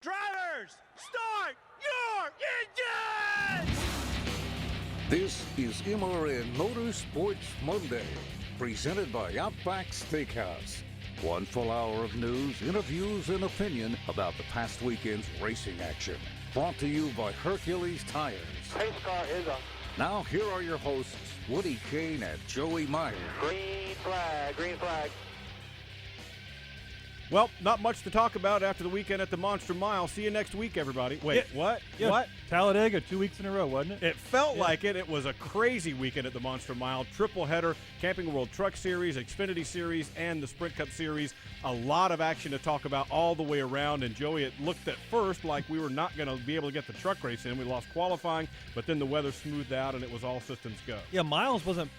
Drivers, start your engines! This is MRN Motorsports Monday, presented by Outback Steakhouse. One full hour of news, interviews, and opinion about the past weekend's racing action. Brought to you by Hercules Tires. Pace car is up. Now here are your hosts, Woody Kane and Joey Meyer. Green flag, green flag. Well, not much to talk about after the weekend at the Monster Mile. See you next week, everybody. Wait, what? Yeah. What? Talladega 2 weeks in a row, wasn't it? It felt like it. It was a crazy weekend at the Monster Mile. Triple header, Camping World Truck Series, Xfinity Series, and the Sprint Cup Series. A lot of action to talk about all the way around. And, Joey, it looked at first like we were not going to be able to get the truck race in. We lost qualifying, but then the weather smoothed out, and it was all systems go. Yeah, Miles wasn't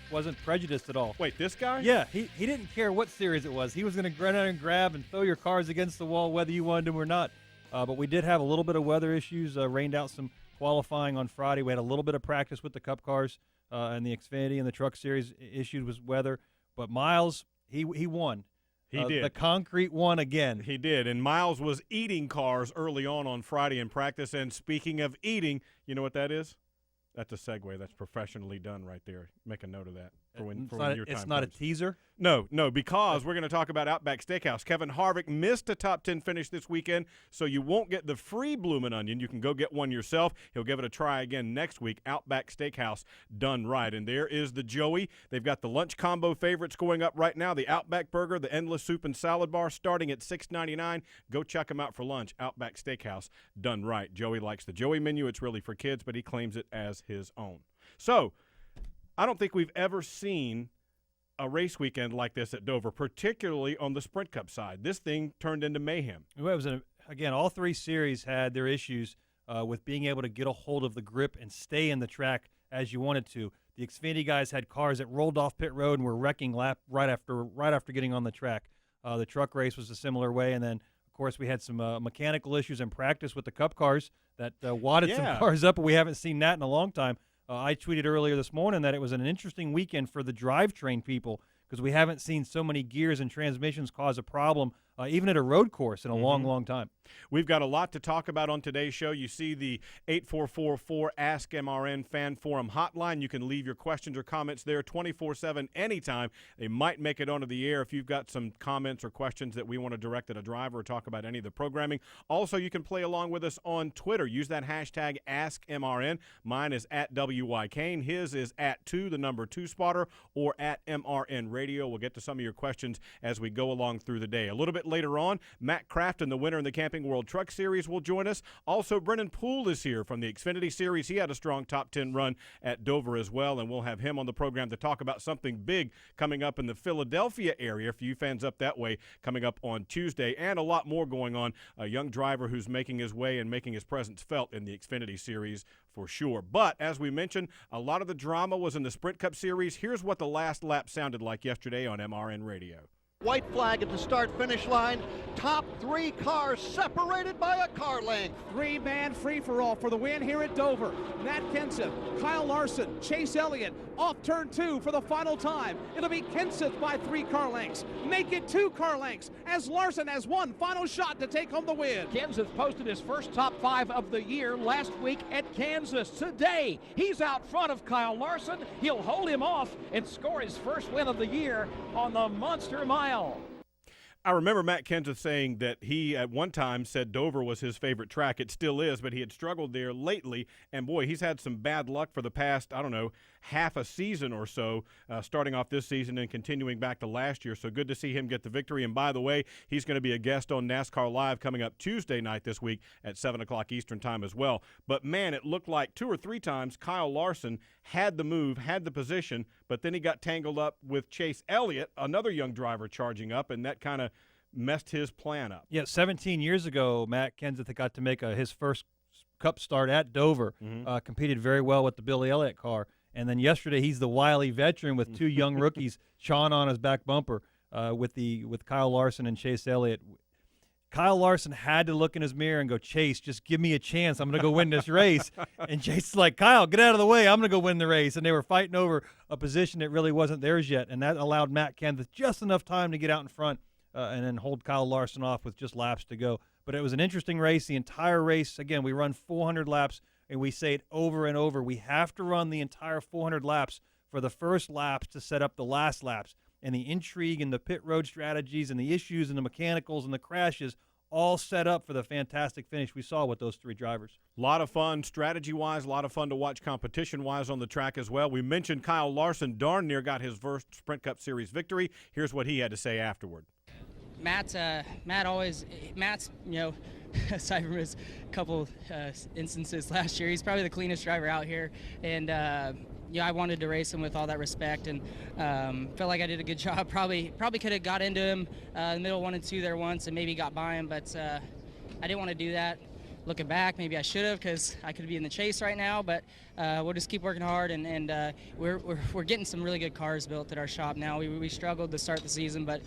prejudiced at all. Wait, this guy? Yeah, he didn't care what series it was. He was going to run out and grab and throw your cars against the wall whether you wanted them or not. But we did have a little bit of weather issues, rained out some qualifying on Friday. We had a little bit of practice with the Cup cars and the Xfinity and the Truck Series issues with weather. But Miles, he won. He did. The concrete won again. He did. And Miles was eating cars early on Friday in practice. And speaking of eating, you know what that is? That's a segue. That's professionally done right there. Make a note of that for when your time It's not comes. a teaser? No, because we're going to talk about Outback Steakhouse. Kevin Harvick missed a top 10 finish this weekend, so you won't get the free Bloomin' Onion. You can go get one yourself. He'll give it a try again next week. Outback Steakhouse, done right. And there is the Joey. They've got the lunch combo favorites going up right now. The Outback Burger, the Endless Soup and Salad Bar, starting at $6.99. Go check them out for lunch. Outback Steakhouse, done right. Joey likes the Joey menu. It's really for kids, but he claims it as his own. So, I don't think we've ever seen a race weekend like this at Dover, particularly on the Sprint Cup side. This thing turned into mayhem. Well, it was again, all three series had their issues with being able to get a hold of the grip and stay in the track as you wanted to. The Xfinity guys had cars that rolled off pit road and were wrecking lap right after getting on the track. The truck race was a similar way, and then of course we had some mechanical issues in practice with the Cup cars that wadded some cars up, but we haven't seen that in a long time. I tweeted earlier this morning that it was an interesting weekend for the drivetrain people because we haven't seen so many gears and transmissions cause a problem, even at a road course, in a long, long time. We've got a lot to talk about on today's show. You see the 8444 Ask MRN Fan Forum hotline. You can leave your questions or comments there 24/7 anytime. They might make it onto the air if you've got some comments or questions that we want to direct at a driver or talk about any of the programming. Also, you can play along with us on Twitter. Use that hashtag AskMRN. Mine is at WY Kane. His is at 2 spotter or at MRN Radio. We'll get to some of your questions as we go along through the day. A little bit later on, Matt Crafton, the winner in the Camping World Truck Series, will join us. Also, Brennan Poole is here from the Xfinity Series. He had a strong top 10 run at Dover as well, and we'll have him on the program to talk about something big coming up in the Philadelphia area for you fans up that way coming up on Tuesday, and a lot more going on. A young driver who's making his way and making his presence felt in the Xfinity Series for sure. But as we mentioned, a lot of the drama was in the Sprint Cup Series. Here's what the last lap sounded like yesterday on MRN Radio. White flag at the start-finish line. Top three cars separated by a car length. Three-man free-for-all for the win here at Dover. Matt Kenseth, Kyle Larson, Chase Elliott off turn 2 for the final time. It'll be Kenseth by 3 car lengths. Make it 2 car lengths as Larson has one final shot to take home the win. Kenseth posted his first top 5 of the year last week at Kansas. Today, he's out front of Kyle Larson. He'll hold him off and score his first win of the year on the Monster Mile. I remember Matt Kenseth saying that he at one time said Dover was his favorite track. It still is, but he had struggled there lately. And, boy, he's had some bad luck for the past, half a season or so, starting off this season and continuing back to last year. So good to see him get the victory. And, by the way, he's going to be a guest on NASCAR Live coming up Tuesday night this week at 7 o'clock Eastern time as well. But, man, it looked like 2 or 3 times Kyle Larson had the move, had the position, but then he got tangled up with Chase Elliott, another young driver charging up, and that kind of messed his plan up. Yeah, 17 years ago, Matt Kenseth got to make his first Cup start at Dover, competed very well with the Billy Elliott car. And then yesterday, he's the wily veteran with 2 young rookies chawing on his back bumper with Kyle Larson and Chase Elliott. Kyle Larson had to look in his mirror and go, Chase, just give me a chance. I'm going to go win this race. And Chase is like, Kyle, get out of the way. I'm going to go win the race. And they were fighting over a position that really wasn't theirs yet. And that allowed Matt Kenseth just enough time to get out in front and then hold Kyle Larson off with just laps to go. But it was an interesting race. The entire race, again, we run 400 laps, and we say it over and over. We have to run the entire 400 laps for the first laps to set up the last laps. And the intrigue and the pit road strategies and the issues and the mechanicals and the crashes all set up for the fantastic finish we saw with those 3 drivers. A lot of fun strategy-wise, a lot of fun to watch competition-wise on the track as well. We mentioned Kyle Larson darn near got his first Sprint Cup Series victory. Here's what he had to say afterward. Matt's, you know, aside from his couple instances last year, he's probably the cleanest driver out here. And, yeah, I wanted to race him with all that respect, and felt like I did a good job. Probably could have got into him in the middle 1 and 2 there once and maybe got by him, but I didn't want to do that. Looking back, maybe I should have, because I could be in the chase right now, but we'll just keep working hard, and we're getting some really good cars built at our shop now. We struggled to start the season, but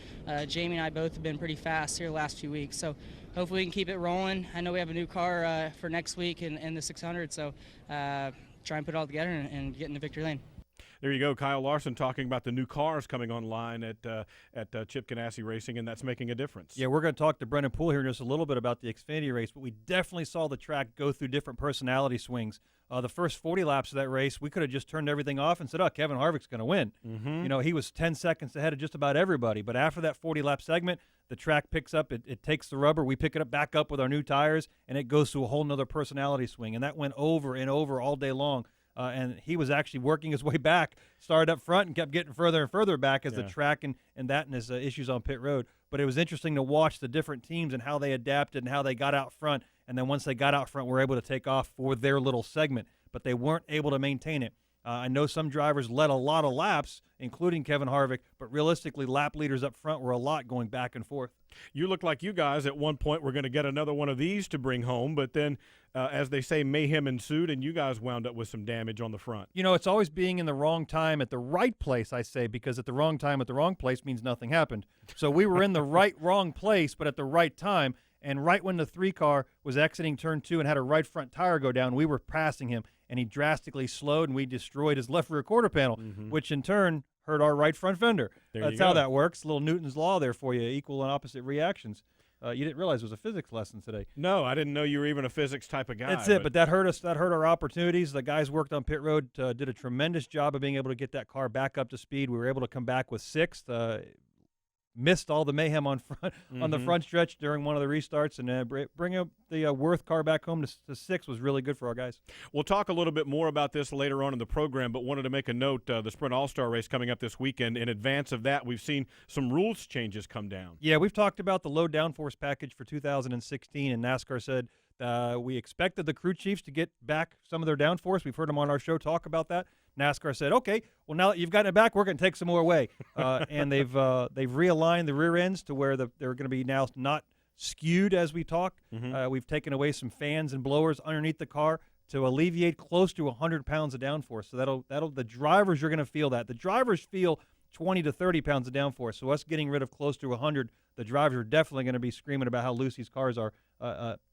Jamie and I both have been pretty fast here the last few weeks, so hopefully we can keep it rolling. I know we have a new car for next week in the 600, so try and put it all together and get in the victory lane. There you go, Kyle Larson talking about the new cars coming online at Chip Ganassi Racing, and that's making a difference. Yeah, we're going to talk to Brennan Poole here in just a little bit about the Xfinity race, but we definitely saw the track go through different personality swings. The first 40 laps of that race, we could have just turned everything off and said, oh, Kevin Harvick's going to win. You know, he was 10 seconds ahead of just about everybody, but after that 40-lap segment, the track picks up, it takes the rubber, we pick it up back up with our new tires, and it goes through a whole nother personality swing, and that went over and over all day long. And he was actually working his way back, started up front and kept getting further and further back as the track and his issues on pit road. But it was interesting to watch the different teams and how they adapted and how they got out front. And then once they got out front, were able to take off for their little segment. But they weren't able to maintain it. I know some drivers led a lot of laps, including Kevin Harvick, but realistically, lap leaders up front were a lot going back and forth. You look like you guys at one point were going to get another one of these to bring home, but then, as they say, mayhem ensued, and you guys wound up with some damage on the front. You know, it's always being in the wrong time at the right place, I say, because at the wrong time at the wrong place means nothing happened. So we were in the wrong place, but at the right time, and right when the 3-car was exiting turn 2 and had a right front tire go down, we were passing him, and he drastically slowed, and we destroyed his left rear quarter panel, which in turn hurt our right front fender. That's how that works. A little Newton's law there for you, equal and opposite reactions. You didn't realize it was a physics lesson today. No, I didn't know you were even a physics type of guy. That's it, but that hurt us. That hurt our opportunities. The guys worked on pit road, did a tremendous job of being able to get that car back up to speed. We were able to come back with 6th. Missed all the mayhem on the front stretch during one of the restarts, and bring up the Worth car back home to 6 was really good for our guys. We'll talk a little bit more about this later on in the program, but wanted to make a note, the Sprint All-Star race coming up this weekend. In advance of that, we've seen some rules changes come down. Yeah, we've talked about the low downforce package for 2016, and NASCAR said we expected the crew chiefs to get back some of their downforce. We've heard them on our show talk about that. NASCAR said, okay, well, now that you've gotten it back, we're going to take some more away. And they've realigned the rear ends to where they're going to be now not skewed as we talk. We've taken away some fans and blowers underneath the car to alleviate close to 100 pounds of downforce. So that'll the drivers are going to feel that. The drivers feel 20 to 30 pounds of downforce. So us getting rid of close to 100, the drivers are definitely going to be screaming about how loose these cars are.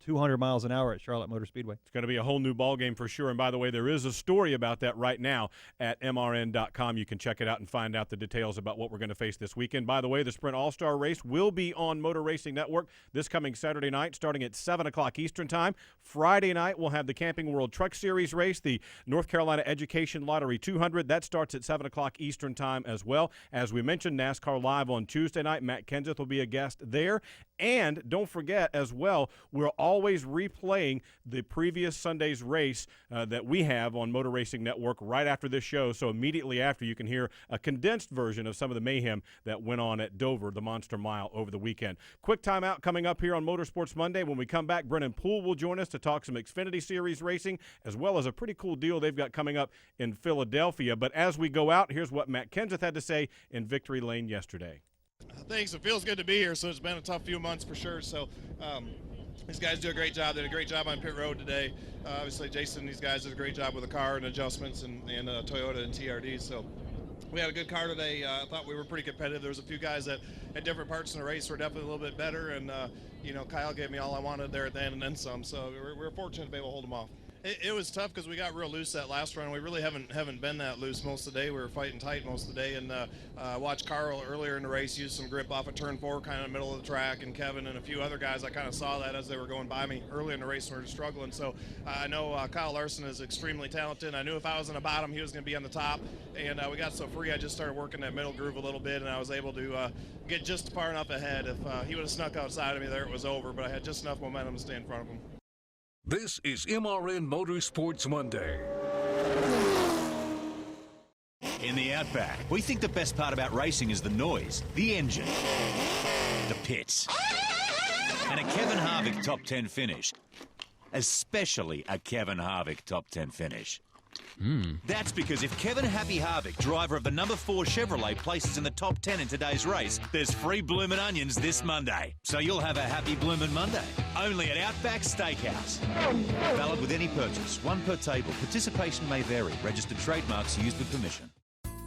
200 miles an hour at Charlotte Motor Speedway. It's going to be a whole new ballgame for sure. And by the way, there is a story about that right now at MRN.com. You can check it out and find out the details about what we're going to face this weekend. By the way, the Sprint All-Star Race will be on Motor Racing Network this coming Saturday night starting at 7 o'clock Eastern Time. Friday night, we'll have the Camping World Truck Series race, the North Carolina Education Lottery 200. That starts at 7 o'clock Eastern Time as well. As we mentioned, NASCAR Live on Tuesday night. Matt Kenseth will be a guest there. And don't forget as well, we're always replaying the previous Sunday's race that we have on Motor Racing Network right after this show. So immediately after, you can hear a condensed version of some of the mayhem that went on at Dover, the Monster Mile, over the weekend. Quick timeout coming up here on Motorsports Monday. When we come back, Brennan Poole will join us to talk some Xfinity Series racing, as well as a pretty cool deal they've got coming up in Philadelphia. But as we go out, here's what Matt Kenseth had to say in Victory Lane yesterday. Thanks. It feels good to be here. So it's been a tough few months for sure. So these guys do a great job. They did a great job on pit road today. Obviously, Jason, these guys did a great job with the car and adjustments and Toyota and TRD. So we had a good car today. I thought we were pretty competitive. There was a few guys that at different parts in the race were definitely a little bit better. And, Kyle gave me all I wanted there at the end and then some. So we're fortunate to be able to hold them off. It was tough because we got real loose that last run. We really haven't been that loose most of the day. We were fighting tight most of the day, and watched Carl earlier in the race use some grip off of turn 4, kind of in the middle of the track, and Kevin and a few other guys. I kind of saw that as they were going by me early in the race when we were struggling. So I know Kyle Larson is extremely talented. I knew if I was in the bottom, he was going to be on the top, and we got so free. I just started working that middle groove a little bit, and I was able to get just far enough ahead. If he would have snuck outside of me there, it was over, but I had just enough momentum to stay in front of him. This is MRN Motorsports Monday. In the Outback, we think the best part about racing is the noise, the engine, the pits, and a Kevin Harvick top 10 finish. Especially a Kevin Harvick top 10 finish. That's because if Kevin Happy Harvick, driver of the number 4 Chevrolet, places in the top 10 in today's race, there's free bloomin' onions this Monday. So you'll have a happy bloomin' Monday. Only at Outback Steakhouse. Valid with any purchase. One per table. Participation may vary. Registered trademarks used with permission.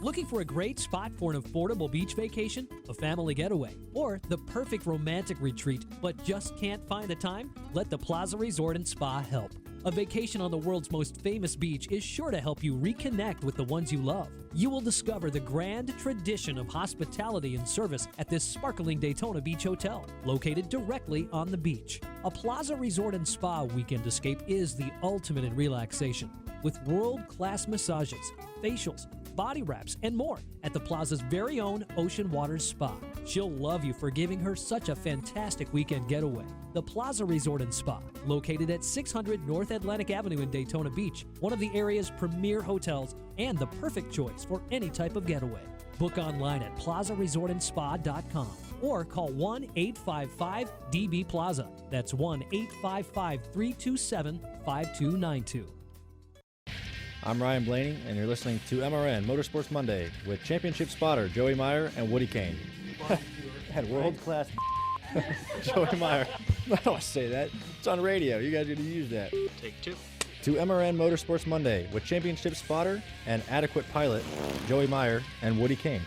Looking for a great spot for an affordable beach vacation, a family getaway, or the perfect romantic retreat, but just can't find the time? Let the Plaza Resort and Spa help. A vacation on the world's most famous beach is sure to help you reconnect with the ones you love. You will discover the grand tradition of hospitality and service at this sparkling Daytona Beach Hotel, located directly on the beach. A Plaza Resort and Spa weekend escape is the ultimate in relaxation, with world-class massages, facials, body wraps, and more at the Plaza's very own Ocean Waters Spa. She'll love you for giving her such a fantastic weekend getaway. The Plaza Resort and Spa, located at 600 North Atlantic Avenue in Daytona Beach, one of the area's premier hotels and the perfect choice for any type of getaway. Book online at plazaresortandspa.com or call 1-855-DB-PLAZA. That's 1-855-327-5292. I'm Ryan Blaney, and you're listening to MRN Motorsports Monday with championship spotter Joey Meyer and Woody Kane. Had world-class Joey Meyer. I don't want to say that. It's on radio. You guys are going to use that. Take 2. To MRN Motorsports Monday with championship spotter and adequate pilot Joey Meyer and Woody Kane.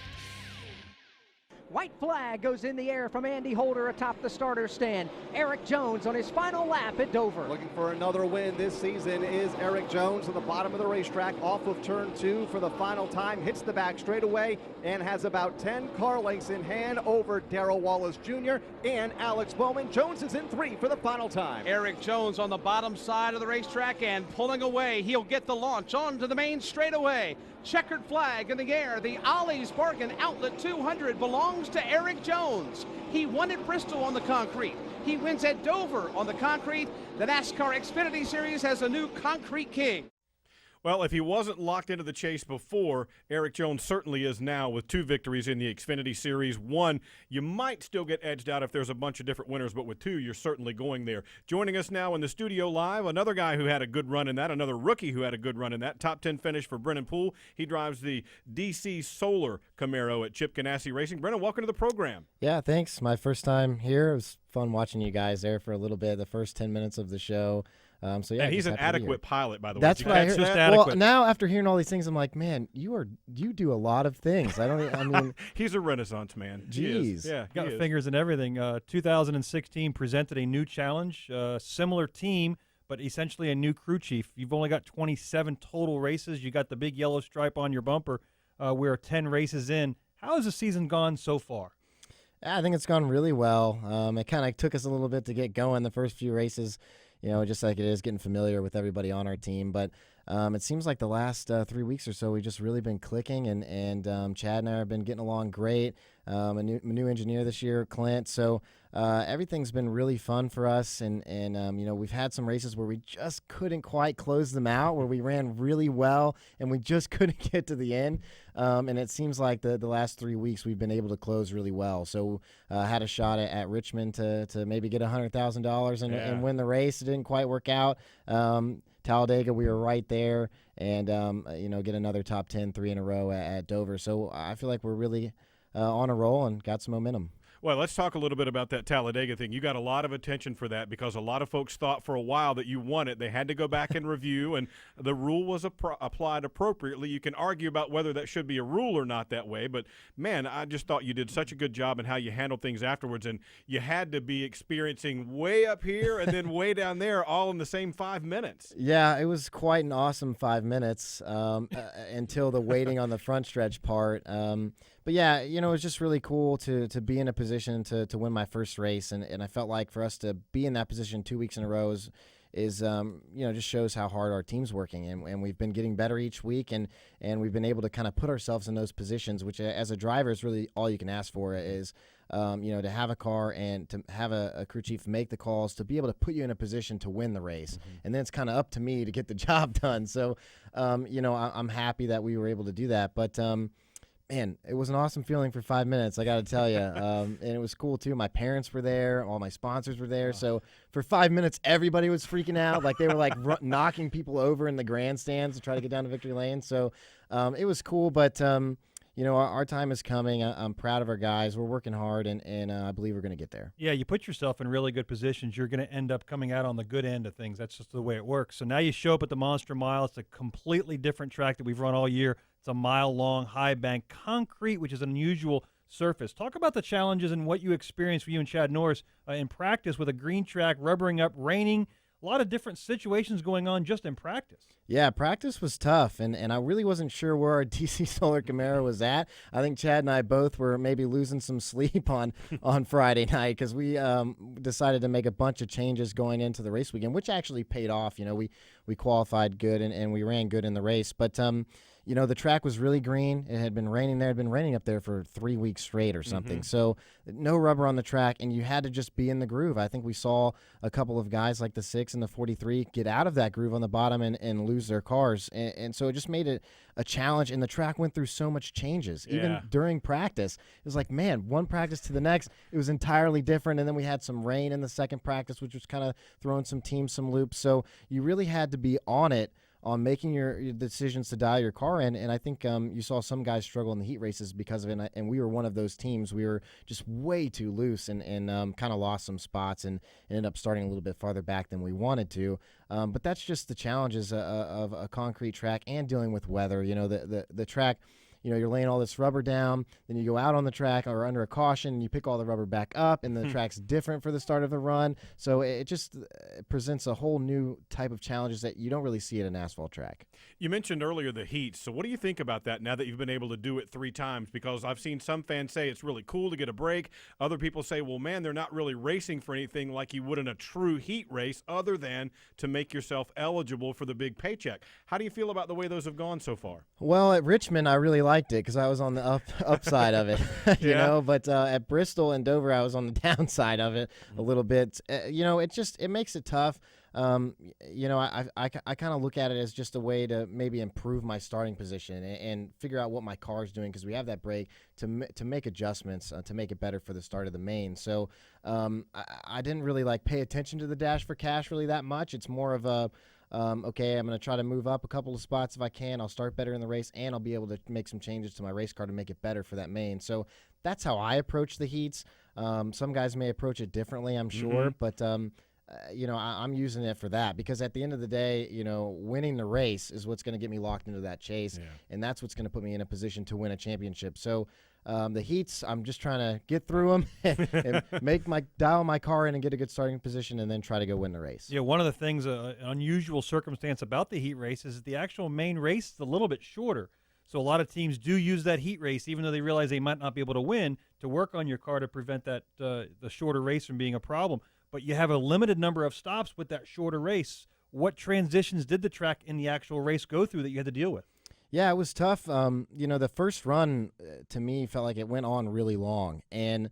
White flag goes in the air from Andy Holder atop the starter stand. Eric Jones on his final lap at Dover. Looking for another win this season is Eric Jones at the bottom of the racetrack, off of turn 2 for the final time, hits the back straightaway and has about 10 car lengths in hand over Darrell Wallace Jr. and Alex Bowman. Jones is in 3 for the final time. Eric Jones on the bottom side of the racetrack and pulling away. He'll get the launch onto the main straightaway. Checkered flag in the air. The Ollie's Bargain Outlet 200 belongs to Eric Jones. He won at Bristol on the concrete. He wins at Dover on the concrete. The NASCAR Xfinity Series has a new concrete king. Well, if he wasn't locked into the chase before, Eric Jones certainly is now with 2 victories in the Xfinity Series. 1, you might still get edged out if there's a bunch of different winners, but with 2, you're certainly going there. Joining us now in the studio live, another guy who had a good run in that, another rookie who had a good run in that. Top 10 finish for Brennan Poole. He drives the DC Solar Camaro at Chip Ganassi Racing. Brennan, welcome to the program. Yeah, thanks. My first time here. It was fun watching you guys there for a little bit, the first 10 minutes of the show. So yeah, and he's an adequate pilot, by the way. That's what I heard. Just adequate. Well, now after hearing all these things, I'm like, man, you do a lot of things. I mean, he's a Renaissance man. Jeez, yeah, got fingers in everything. 2016 presented a new challenge, similar team, but essentially a new crew chief. You've only got 27 total races. You got the big yellow stripe on your bumper. We're 10 races in. How has the season gone so far? I think it's gone really well. It kind of took us a little bit to get going the first few races. Just like it is getting familiar with everybody on our team. But it seems like the last 3 weeks or so, we've just really been clicking, and Chad and I have been getting along great. A new engineer this year, Clint. So everything's been really fun for us, and we've had some races where we just couldn't quite close them out, where we ran really well, and we just couldn't get to the end. And it seems like the last 3 weeks we've been able to close really well. So had a shot at Richmond to maybe get $100,000 and win the race. It didn't quite work out. Talladega, we were right there, and get another top 10 3 in a row at Dover. So I feel like we're really on a roll and got some momentum. Well, let's talk a little bit about that Talladega thing. You got a lot of attention for that because a lot of folks thought for a while that you won it. They had to go back and review, and the rule was applied appropriately. You can argue about whether that should be a rule or not that way, but, man, I just thought you did such a good job in how you handled things afterwards, and you had to be experiencing way up here and then way down there all in the same 5 minutes. Yeah, it was quite an awesome 5 minutes until the waiting on the front stretch part. But, yeah, it was just really cool to be in a position to win my first race, and I felt like for us to be in that position 2 weeks in a row is just shows how hard our team's working, and we've been getting better each week, and we've been able to kind of put ourselves in those positions, which as a driver is really all you can ask for is, to have a car and to have a crew chief make the calls to be able to put you in a position to win the race. And then it's kind of up to me to get the job done. So, I'm happy that we were able to do that. But, man, it was an awesome feeling for 5 minutes, I got to tell you. And it was cool, too. My parents were there. All my sponsors were there. So for 5 minutes, everybody was freaking out. Like, they were, like, knocking people over in the grandstands to try to get down to victory lane. So it was cool. But, our time is coming. I'm proud of our guys. We're working hard, and I believe we're going to get there. Yeah, you put yourself in really good positions. You're going to end up coming out on the good end of things. That's just the way it works. So now you show up at the Monster Mile. It's a completely different track that we've run all year. It's a mile-long, high-bank concrete, which is an unusual surface. Talk about the challenges and what you experienced for you and Chad Norris in practice with a green track, rubbering up, raining, a lot of different situations going on just in practice. Yeah, practice was tough, and I really wasn't sure where our DC Solar Camaro was at. I think Chad and I both were maybe losing some sleep on Friday night because we decided to make a bunch of changes going into the race weekend, which actually paid off. We qualified good and we ran good in the race, but the track was really green. It had been raining there. It had been raining up there for 3 weeks straight or something. So no rubber on the track, and you had to just be in the groove. I think we saw a couple of guys like the 6 and the 43 get out of that groove on the bottom and lose their cars. And so it just made it a challenge, and the track went through so much changes. Even during practice, it was like, man, one practice to the next, it was entirely different. And then we had some rain in the second practice, which was kind of throwing some teams some loops. So you really had to be on it on making your decisions to dial your car in, and I think you saw some guys struggle in the heat races because of it, and we were one of those teams. We were just way too loose and kind of lost some spots and ended up starting a little bit farther back than we wanted to. But that's just the challenges of a concrete track and dealing with weather. The track, you're laying all this rubber down, then you go out on the track or under a caution, and you pick all the rubber back up, and the track's different for the start of the run. So it just presents a whole new type of challenges that you don't really see at an asphalt track. You mentioned earlier the heat. So what do you think about that now that you've been able to do it 3 times? Because I've seen some fans say it's really cool to get a break. Other people say, well, man, they're not really racing for anything like you would in a true heat race other than to make yourself eligible for the big paycheck. How do you feel about the way those have gone so far? Well, at Richmond, I really liked it because I was on the upside of it, But at Bristol and Dover, I was on the downside of it a little bit. It makes it tough. I kind of look at it as just a way to maybe improve my starting position and figure out what my car is doing because we have that break to make adjustments to make it better for the start of the main. So I didn't really pay attention to the Dash for Cash really that much. It's more of a okay, I'm going to try to move up a couple of spots if I can. I'll start better in the race, and I'll be able to make some changes to my race car to make it better for that main. So that's how I approach the heats. Some guys may approach it differently, I'm sure, but I'm using it for that because at the end of the day, winning the race is what's going to get me locked into that chase, and that's what's going to put me in a position to win a championship. So the heats, I'm just trying to get through them and dial my car in and get a good starting position and then try to go win the race. Yeah, one of the things, an unusual circumstance about the heat race is that the actual main race is a little bit shorter. So a lot of teams do use that heat race, even though they realize they might not be able to win, to work on your car to prevent that the shorter race from being a problem. But you have a limited number of stops with that shorter race. What transitions did the track in the actual race go through that you had to deal with? Yeah, it was tough. The first run to me felt like it went on really long. And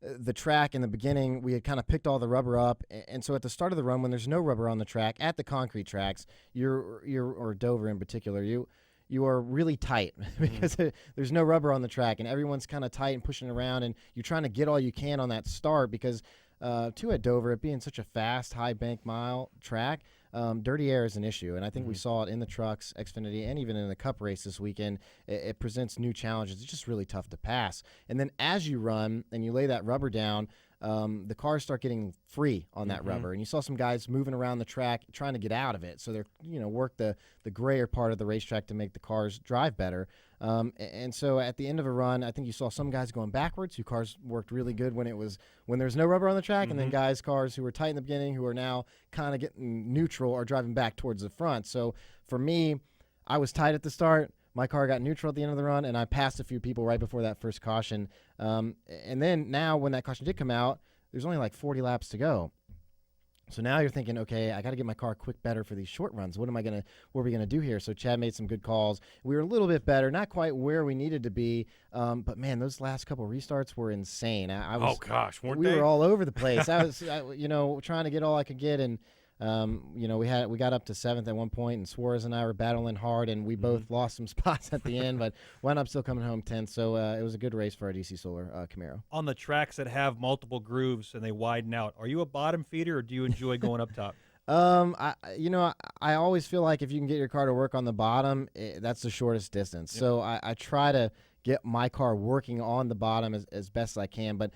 the track in the beginning, we had kind of picked all the rubber up. And so at the start of the run, when there's no rubber on the track, at the concrete tracks, or Dover in particular, you are really tight because there's no rubber on the track. And everyone's kind of tight and pushing around. And you're trying to get all you can on that start because too, at Dover, it being such a fast, high bank mile track, dirty air is an issue. And I think we saw it in the trucks, Xfinity, and even in the Cup race this weekend. It presents new challenges. It's just really tough to pass. And then as you run and you lay that rubber down, the cars start getting free on that rubber, and you saw some guys moving around the track trying to get out of it. So they're work the grayer part of the racetrack to make the cars drive better. And so at the end of a run, I think you saw some guys going backwards. Who cars worked really good when there's no rubber on the track, and then cars who were tight in the beginning who are now kind of getting neutral or driving back towards the front. So for me, I was tight at the start. My car got neutral at the end of the run, and I passed a few people right before that first caution. And then now when that caution did come out, there's only like 40 laps to go. So now you're thinking, okay, I got to get my car quick better for these short runs. What are we gonna do here? So Chad made some good calls. We were a little bit better, not quite where we needed to be, but man, those last couple restarts were insane. We were all over the place. I was, trying to get all I could get, and we got up to 7th at one point, and Suarez and I were battling hard, and we both lost some spots at the end, but wound up still coming home 10th. So it was a good race for our DC Solar Camaro. On the tracks that have multiple grooves and they widen out, are you a bottom feeder, or do you enjoy going up top? I always feel like if you can get your car to work on the bottom, that's the shortest distance. Yep. So I try to get my car working on the bottom as best as I can. But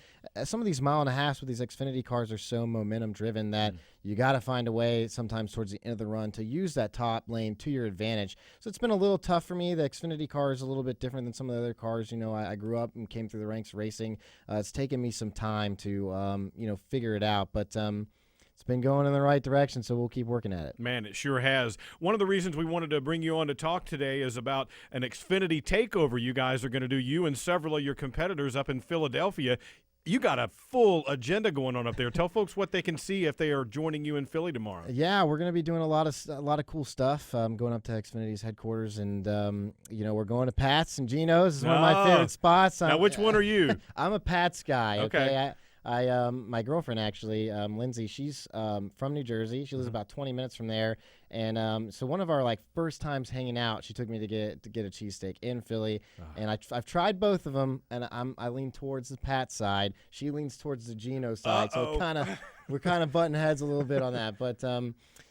some of these mile and a halves with these Xfinity cars are so momentum driven that you got to find a way sometimes towards the end of the run to use that top lane to your advantage. So it's been a little tough for me. The Xfinity car is a little bit different than some of the other cars. I grew up and came through the ranks racing. It's taken me some time to, figure it out. But it's been going in the right direction, so we'll keep working at it. Man, it sure has. One of the reasons we wanted to bring you on to talk today is about an Xfinity takeover you guys are going to do, you and several of your competitors up in Philadelphia. You got a full agenda going on up there. Tell folks what they can see if they are joining you in Philly tomorrow. Yeah, we're going to be doing a lot of cool stuff. Going up to Xfinity's headquarters, and we're going to Pat's and Gino's. This is one of my favorite spots. Now, which one are you? I'm a Pat's guy. Okay. My girlfriend actually, Lindsay, she's from New Jersey. She lives about 20 minutes from there, and so one of our first times hanging out, she took me to get a cheesesteak in Philly, and I've tried both of them, and I lean towards the Pat side. She leans towards the Gino side, so we're kind of butting heads a little bit on that, but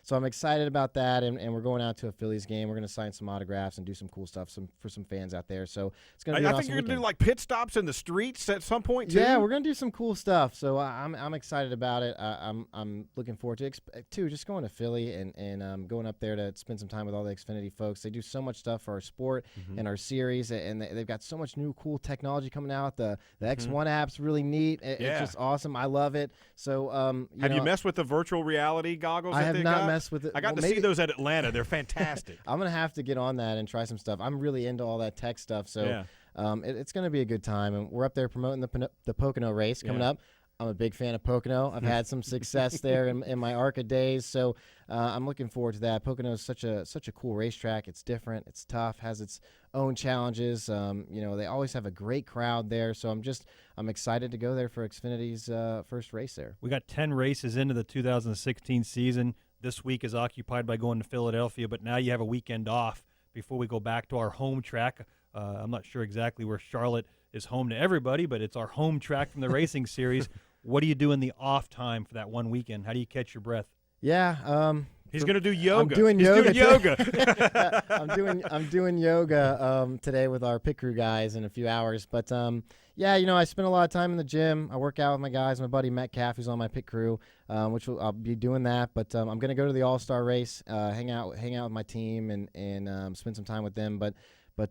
so I'm excited about that, and we're going out to a Phillies game. We're going to sign some autographs and do some cool stuff for some fans out there. So it's going to be an awesome think you're weekend. going to do pit stops in the streets at some point too. Yeah, we're going to do some cool stuff. So I'm excited about it. I'm looking forward to just going to Philly and going up there to spend some time with all the Xfinity folks. They do so much stuff for our sport and our series, and they've got so much new cool technology coming out. The X1 app's really neat. It's just awesome. I love it. So have you messed with the virtual reality goggles? I have not messed with it. I got to see those at Atlanta. They're fantastic. I'm going to have to get on that and try some stuff. I'm really into all that tech stuff, so it's going to be a good time. And we're up there promoting the Pocono race coming up. I'm a big fan of Pocono. I've had some success there in my ARCA days, so I'm looking forward to that. Pocono is such a cool racetrack. It's different. It's tough. Has its own challenges. They always have a great crowd there, so I'm excited to go there for Xfinity's first race there. We got 10 races into the 2016 season. This week is occupied by going to Philadelphia, but now you have a weekend off before we go back to our home track. I'm not sure exactly where Charlotte is home to everybody, but it's our home track from the racing series. What do you do in the off time for that one weekend? How do you catch your breath? Yeah, he's going to do yoga. I'm doing yoga. I'm doing yoga today with our pit crew guys in a few hours. But I spend a lot of time in the gym. I work out with my guys. My buddy Metcalf, who's on my pit crew, I'll be doing that. But I'm going to go to the All-Star race, hang out with my team, and spend some time with them. But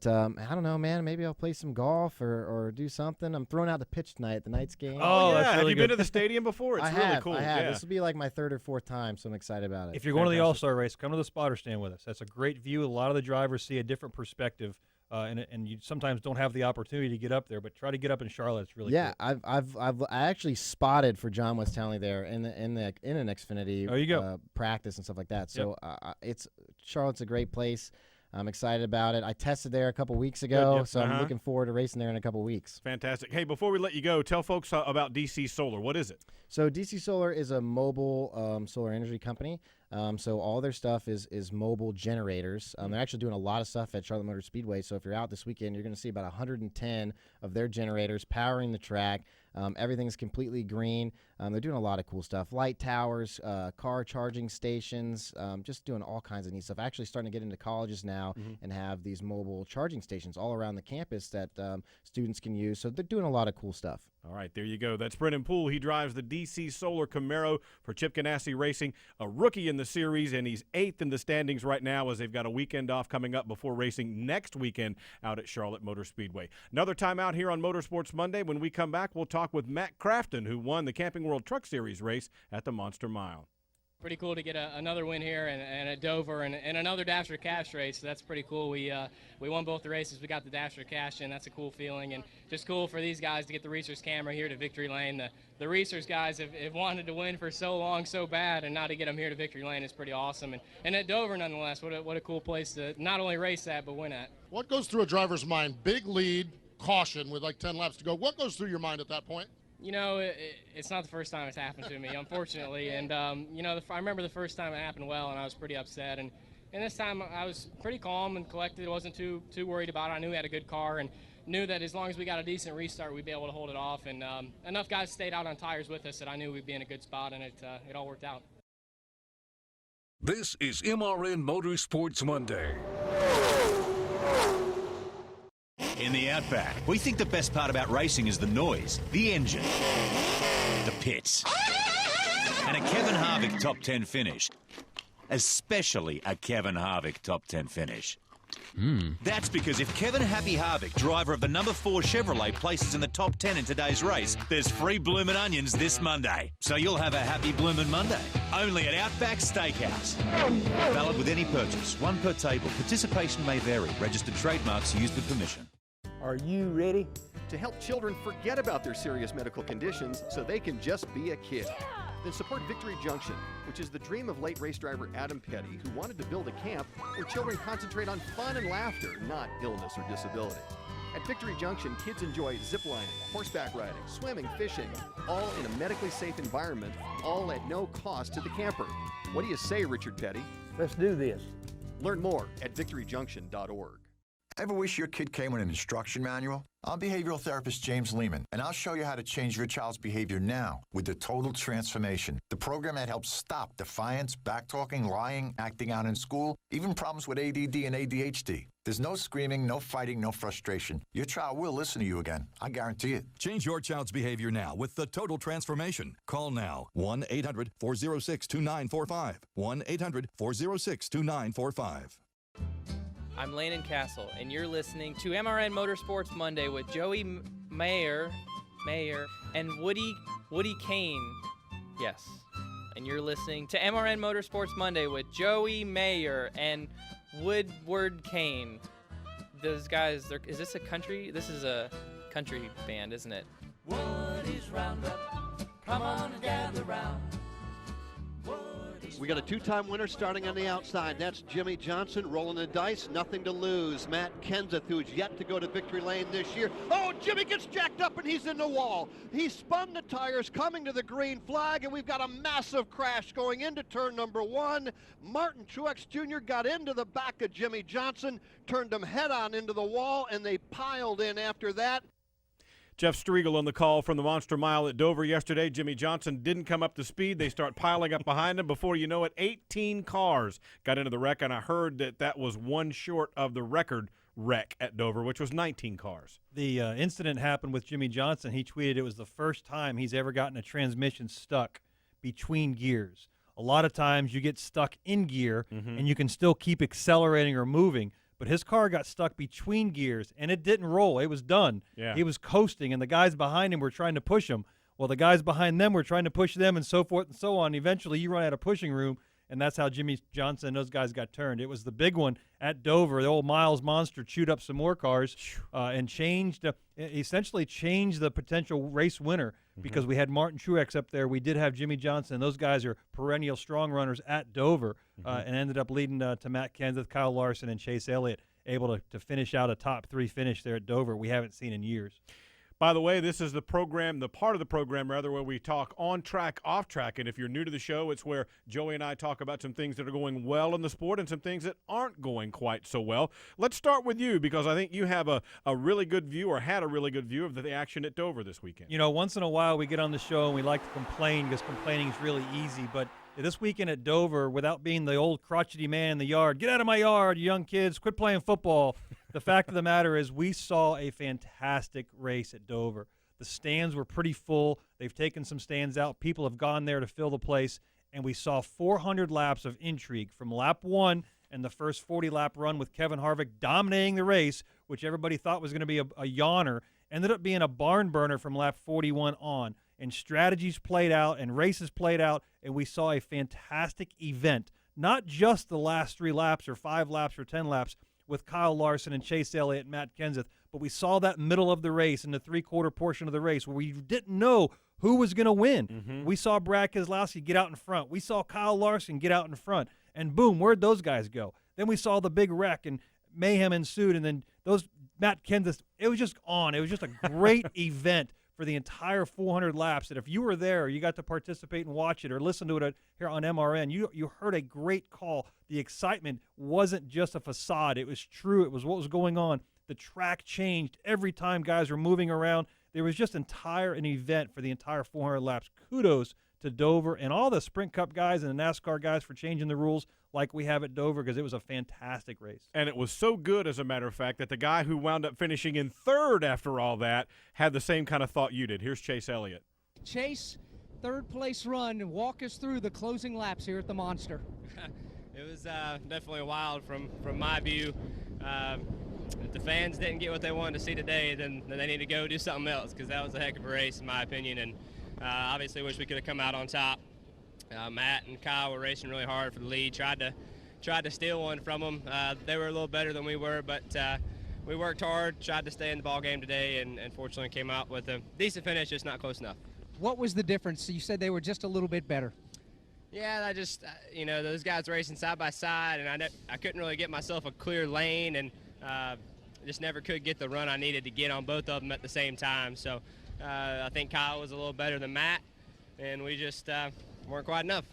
I don't know, man. Maybe I'll play some golf or do something. I'm throwing out the pitch tonight at the Knights game. Oh, yeah. That's really Have you good. been to the stadium before? It's really cool. I have. Yeah. This will be like my third or fourth time, so I'm excited about it. If you're going to the All-Star race, come to the spotter stand with us. That's a great view. A lot of the drivers see a different perspective, and you sometimes don't have the opportunity to get up there, but try to get up in Charlotte. It's really cool. I actually spotted for John West Townley there in an Xfinity there you go. practice and stuff like that. So Charlotte's a great place. I'm excited about it. I tested there a couple weeks ago, so I'm looking forward to racing there in a couple weeks. Fantastic. Hey, before we let you go, tell folks about DC Solar. What is it? So DC Solar is a mobile solar energy company. So all their stuff is mobile generators. They're actually doing a lot of stuff at Charlotte Motor Speedway. So if you're out this weekend, you're going to see about 110 of their generators powering the track. Everything's completely green. They're doing a lot of cool stuff. Light towers, car charging stations, just doing all kinds of neat stuff. Actually starting to get into colleges now and have these mobile charging stations all around the campus that students can use. So they're doing a lot of cool stuff. All right, there you go. That's Brennan Poole. He drives the DC Solar Camaro for Chip Ganassi Racing, a rookie in the series, and he's 8th in the standings right now as they've got a weekend off coming up before racing next weekend out at Charlotte Motor Speedway. Another time out here on Motorsports Monday. When we come back, we'll talk with Matt Crafton, who won the Camping World Truck Series race at the Monster Mile. Pretty cool to get another win here and at Dover and another Dasher Cash race. So that's pretty cool. We won both the races. We got the Dasher Cash in. That's a cool feeling, and just cool for these guys to get the Reese's camera here to Victory Lane. The Reese's guys have wanted to win for so long, so bad, and now to get them here to Victory Lane is pretty awesome. And at Dover, nonetheless, what a cool place to not only race at but win at. What goes through a driver's mind? Big lead, caution with like 10 laps to go. What goes through your mind at that point? You know, it's not the first time it's happened to me, unfortunately. And, you know, I remember the first time it happened well, and I was pretty upset. And this time I was pretty calm and collected. I wasn't too worried about it. I knew we had a good car and knew that as long as we got a decent restart, we'd be able to hold it off. And enough guys stayed out on tires with us that I knew we'd be in a good spot, and it all worked out. This is MRN Motorsports Monday. In the Outback, we think the best part about racing is the noise, the engine, the pits, and a Kevin Harvick top 10 finish. Especially a Kevin Harvick top 10 finish. That's because if Kevin Happy Harvick, driver of the number 4 Chevrolet, places in the top 10 in today's race, there's free bloomin' onions this Monday. So you'll have a happy bloomin' Monday. Only at Outback Steakhouse. Valid with any purchase. One per table. Participation may vary. Registered trademarks used with permission. Are you ready? To help children forget about their serious medical conditions so they can just be a kid. Then support Victory Junction, which is the dream of late race driver Adam Petty, who wanted to build a camp where children concentrate on fun and laughter, not illness or disability. At Victory Junction, kids enjoy ziplining, horseback riding, swimming, fishing, all in a medically safe environment, all at no cost to the camper. What do you say, Richard Petty? Let's do this. Learn more at victoryjunction.org. Ever wish your kid came with an instruction manual? I'm behavioral therapist James Lehman, and I'll show you how to change your child's behavior now with the Total Transformation, the program that helps stop defiance, backtalking, lying, acting out in school, even problems with ADD and ADHD. There's no screaming, no fighting, no frustration. Your child will listen to you again. I guarantee it. Change your child's behavior now with the Total Transformation. Call now. 1-800-406-2945. 1-800-406-2945. I'm Landon Castle, and you're listening to MRN Motorsports Monday with Joey Mayer, and Woody Kane. Yes. And you're listening to MRN Motorsports Monday with Joey Mayer and Woodward Kane. Those guys, is this a country? This is a country band, isn't it? Woody's Roundup, come on and gather round. We got a two-time winner starting on the outside. That's Jimmy Johnson rolling the dice, nothing to lose. Matt Kenseth, who's yet to go to Victory Lane this year. Oh, Jimmy gets jacked up and he's in the wall. He spun the tires coming to the green flag, and we've got a massive crash going into turn number 1. Martin Truex Jr. got into the back of Jimmy Johnson, turned him head-on into the wall, and they piled in after that. Jeff Striegel on the call from the Monster Mile at Dover yesterday. Jimmy Johnson didn't come up to speed. They start piling up behind him. Before you know it, 18 cars got into the wreck, and I heard that was one short of the record wreck at Dover, which was 19 cars. The incident happened with Jimmy Johnson. He tweeted it was the first time he's ever gotten a transmission stuck between gears. A lot of times you get stuck in gear, and you can still keep accelerating or moving. But his car got stuck between gears, and it didn't roll. It was done. Yeah. He was coasting, and the guys behind him were trying to push him. Well, the guys behind them were trying to push them, and so forth and so on. Eventually, you run out of pushing room, and that's how Jimmy Johnson and those guys got turned. It was the big one at Dover. The old Miles Monster chewed up some more cars and essentially changed the potential race winner because we had Martin Truex up there. We did have Jimmy Johnson. Those guys are perennial strong runners at Dover and ended up leading to Matt Kenseth, Kyle Larson, and Chase Elliott, able to finish out a top 3 finish there at Dover we haven't seen in years. By the way, this is the program, the part of the program, rather, where we talk on track, off track. And if you're new to the show, it's where Joey and I talk about some things that are going well in the sport and some things that aren't going quite so well. Let's start with you, because I think you have a really good view, or had a really good view, of the action at Dover this weekend. You know, once in a while we get on the show and we like to complain because complaining is really easy. But this weekend at Dover, without being the old crotchety man in the yard, get out of my yard, you young kids, quit playing football. The fact of the matter is we saw a fantastic race at Dover. The stands were pretty full. They've taken some stands out. People have gone there to fill the place. And we saw 400 laps of intrigue from lap 1 and the first 40-lap run with Kevin Harvick dominating the race, which everybody thought was going to be a yawner, ended up being a barn burner from lap 41 on. And strategies played out and races played out, and we saw a fantastic event. Not just the last 3 laps or 5 laps or 10 laps, with Kyle Larson and Chase Elliott and Matt Kenseth, but we saw that middle of the race and the three-quarter portion of the race where we didn't know who was going to win. Mm-hmm. We saw Brad Keselowski get out in front. We saw Kyle Larson get out in front. And boom, where'd those guys go? Then we saw the big wreck and mayhem ensued, and then those Matt Kenseth, it was just on. It was just a great event for the entire 400 laps, that if you were there, you got to participate and watch it or listen to it here on MRN, you heard a great call. The excitement wasn't just a facade. It was true. It was what was going on. The track changed every time guys were moving around. There was just an event for the entire 400 laps. Kudos to Dover and all the Sprint Cup guys and the NASCAR guys for changing the rules like we have at Dover, because it was a fantastic race. And it was so good, as a matter of fact, that the guy who wound up finishing in third after all that had the same kind of thought you did. Here's Chase Elliott. Chase, third-place run. Walk us through the closing laps here at the Monster. It was definitely wild from my view. If the fans didn't get what they wanted to see today, then they need to go do something else, because that was a heck of a race, in my opinion. And obviously wish we could have come out on top. Matt and Kyle were racing really hard for the lead. Tried to steal one from them. They were a little better than we were, but we worked hard, tried to stay in the ball game today, and fortunately came out with a decent finish, just not close enough. What was the difference? You said they were just a little bit better. Yeah, I just, those guys racing side by side, and I couldn't really get myself a clear lane, and just never could get the run I needed to get on both of them at the same time. So I think Kyle was a little better than Matt, and we just weren't quite enough.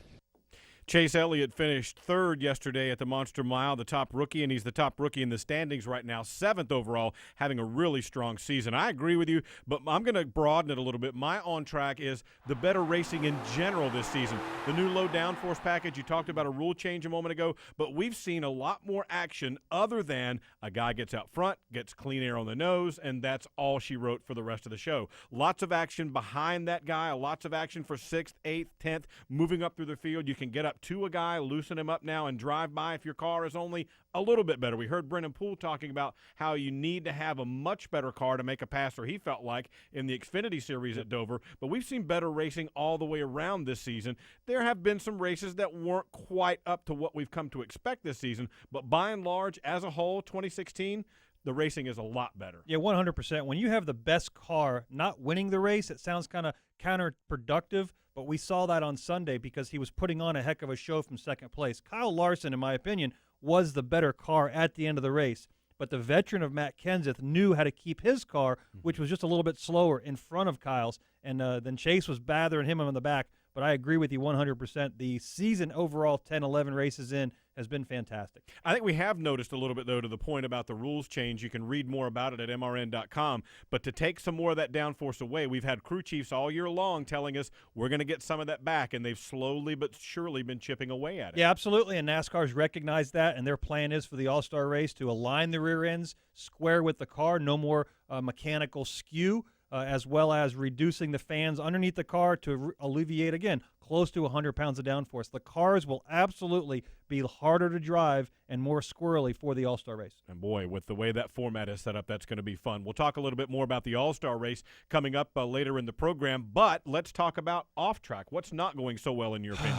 Chase Elliott finished third yesterday at the Monster Mile, the top rookie, and he's the top rookie in the standings right now, 7th overall, having a really strong season. I agree with you, but I'm going to broaden it a little bit. My on-track is the better racing in general this season. The new low downforce package, you talked about a rule change a moment ago, but we've seen a lot more action other than a guy gets out front, gets clean air on the nose, and that's all she wrote for the rest of the show. Lots of action behind that guy, lots of action for 6th, 8th, 10th, moving up through the field. You can get up to a guy, loosen him up now, and drive by if your car is only a little bit better. We heard Brennan Poole talking about how you need to have a much better car to make a passer, he felt like, in the Xfinity Series at Dover. But we've seen better racing all the way around this season. There have been some races that weren't quite up to what we've come to expect this season, but by and large, as a whole, 2016, the racing is a lot better. Yeah, 100%. When you have the best car not winning the race, it sounds kind of counterproductive, but we saw that on Sunday because he was putting on a heck of a show from second place. Kyle Larson, in my opinion, was the better car at the end of the race, but the veteran of Matt Kenseth knew how to keep his car, which was just a little bit slower, in front of Kyle's, and then Chase was bothering him on the back. But I agree with you 100%. The season overall, 10, 11 races in, has been fantastic. I think we have noticed a little bit, though, to the point about the rules change. You can read more about it at MRN.com. But to take some more of that downforce away, we've had crew chiefs all year long telling us we're going to get some of that back, and they've slowly but surely been chipping away at it. Yeah, absolutely, and NASCAR's recognized that, and their plan is for the All-Star race to align the rear ends square with the car, no more mechanical skew, as well as reducing the fans underneath the car to alleviate, again, close to 100 pounds of downforce. The cars will absolutely be harder to drive and more squirrely for the All-Star race. And boy, with the way that format is set up, that's going to be fun. We'll talk a little bit more about the All-Star race coming up later in the program, but let's talk about off-track. What's not going so well in your opinion?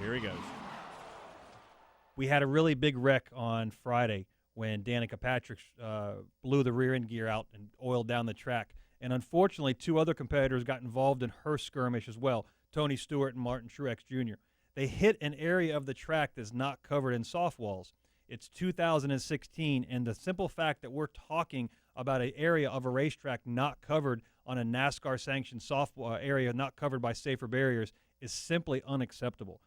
Here he goes. We had a really big wreck on Friday when Danica Patrick blew the rear end gear out and oiled down the track. And unfortunately, 2 other competitors got involved in her skirmish as well, Tony Stewart and Martin Truex Jr. They hit an area of the track that's not covered in soft walls. It's 2016, and the simple fact that we're talking about an area of a racetrack not covered on a NASCAR-sanctioned softball area, not covered by safer barriers, is simply unacceptable.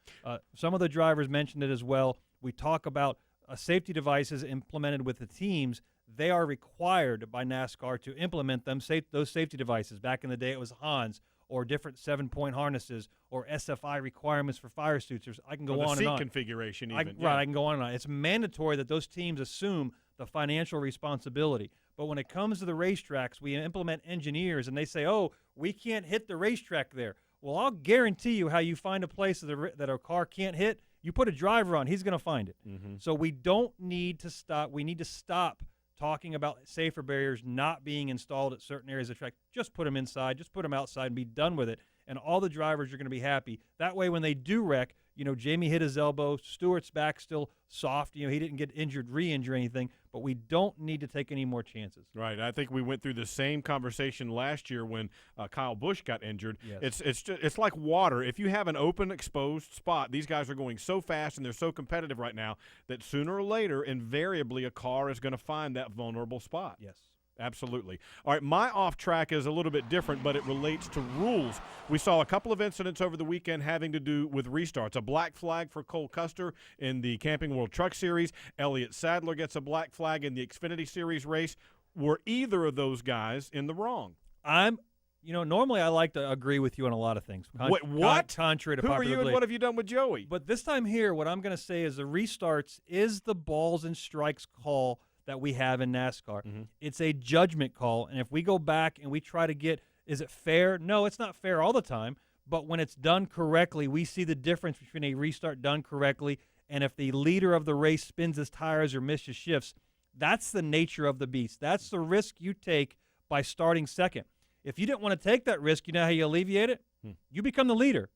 Some of the drivers mentioned it as well. We talk about safety devices implemented with the teams. They are required by NASCAR to implement those safety devices. Back in the day, it was Hans, or different 7-point harnesses, or SFI requirements for fire suits. I can go on and on. Seat configuration, even. Right, I can go on and on. It's mandatory that those teams assume the financial responsibility. But when it comes to the racetracks, we implement engineers, and they say, oh, we can't hit the racetrack there. Well, I'll guarantee you how you find a place that a car can't hit. You put a driver on, he's going to find it. So we don't need to stop. We need to stop talking about safer barriers not being installed at certain areas of the track. Just put them inside, just put them outside and be done with it. And all the drivers are going to be happy. That way, when they do wreck, Jamie hit his elbow, Stewart's back still soft. He didn't get injured, re-injure anything, but we don't need to take any more chances. Right. I think we went through the same conversation last year when Kyle Busch got injured. Yes. It's like water. If you have an open, exposed spot, these guys are going so fast and they're so competitive right now that sooner or later, invariably, a car is going to find that vulnerable spot. Yes. Absolutely. All right, my off track is a little bit different, but it relates to rules. We saw a couple of incidents over the weekend having to do with restarts. A black flag for Cole Custer in the Camping World Truck Series. Elliott Sadler gets a black flag in the Xfinity Series race. Were either of those guys in the wrong? Normally I like to agree with you on a lot of things. What? Contrary to Who popular are you belief. and what have you done with Joey? But this time here, what I'm going to say is the restarts is the balls and strikes call that we have in NASCAR. It's a judgment call, and if we go back and we try to get, is it fair? No, it's not fair all the time, but when it's done correctly, we see the difference between a restart done correctly and if the leader of the race spins his tires or misses shifts. That's the nature of the beast. That's the risk you take by starting second. If you didn't want to take that risk, you know how you alleviate it? You become the leader,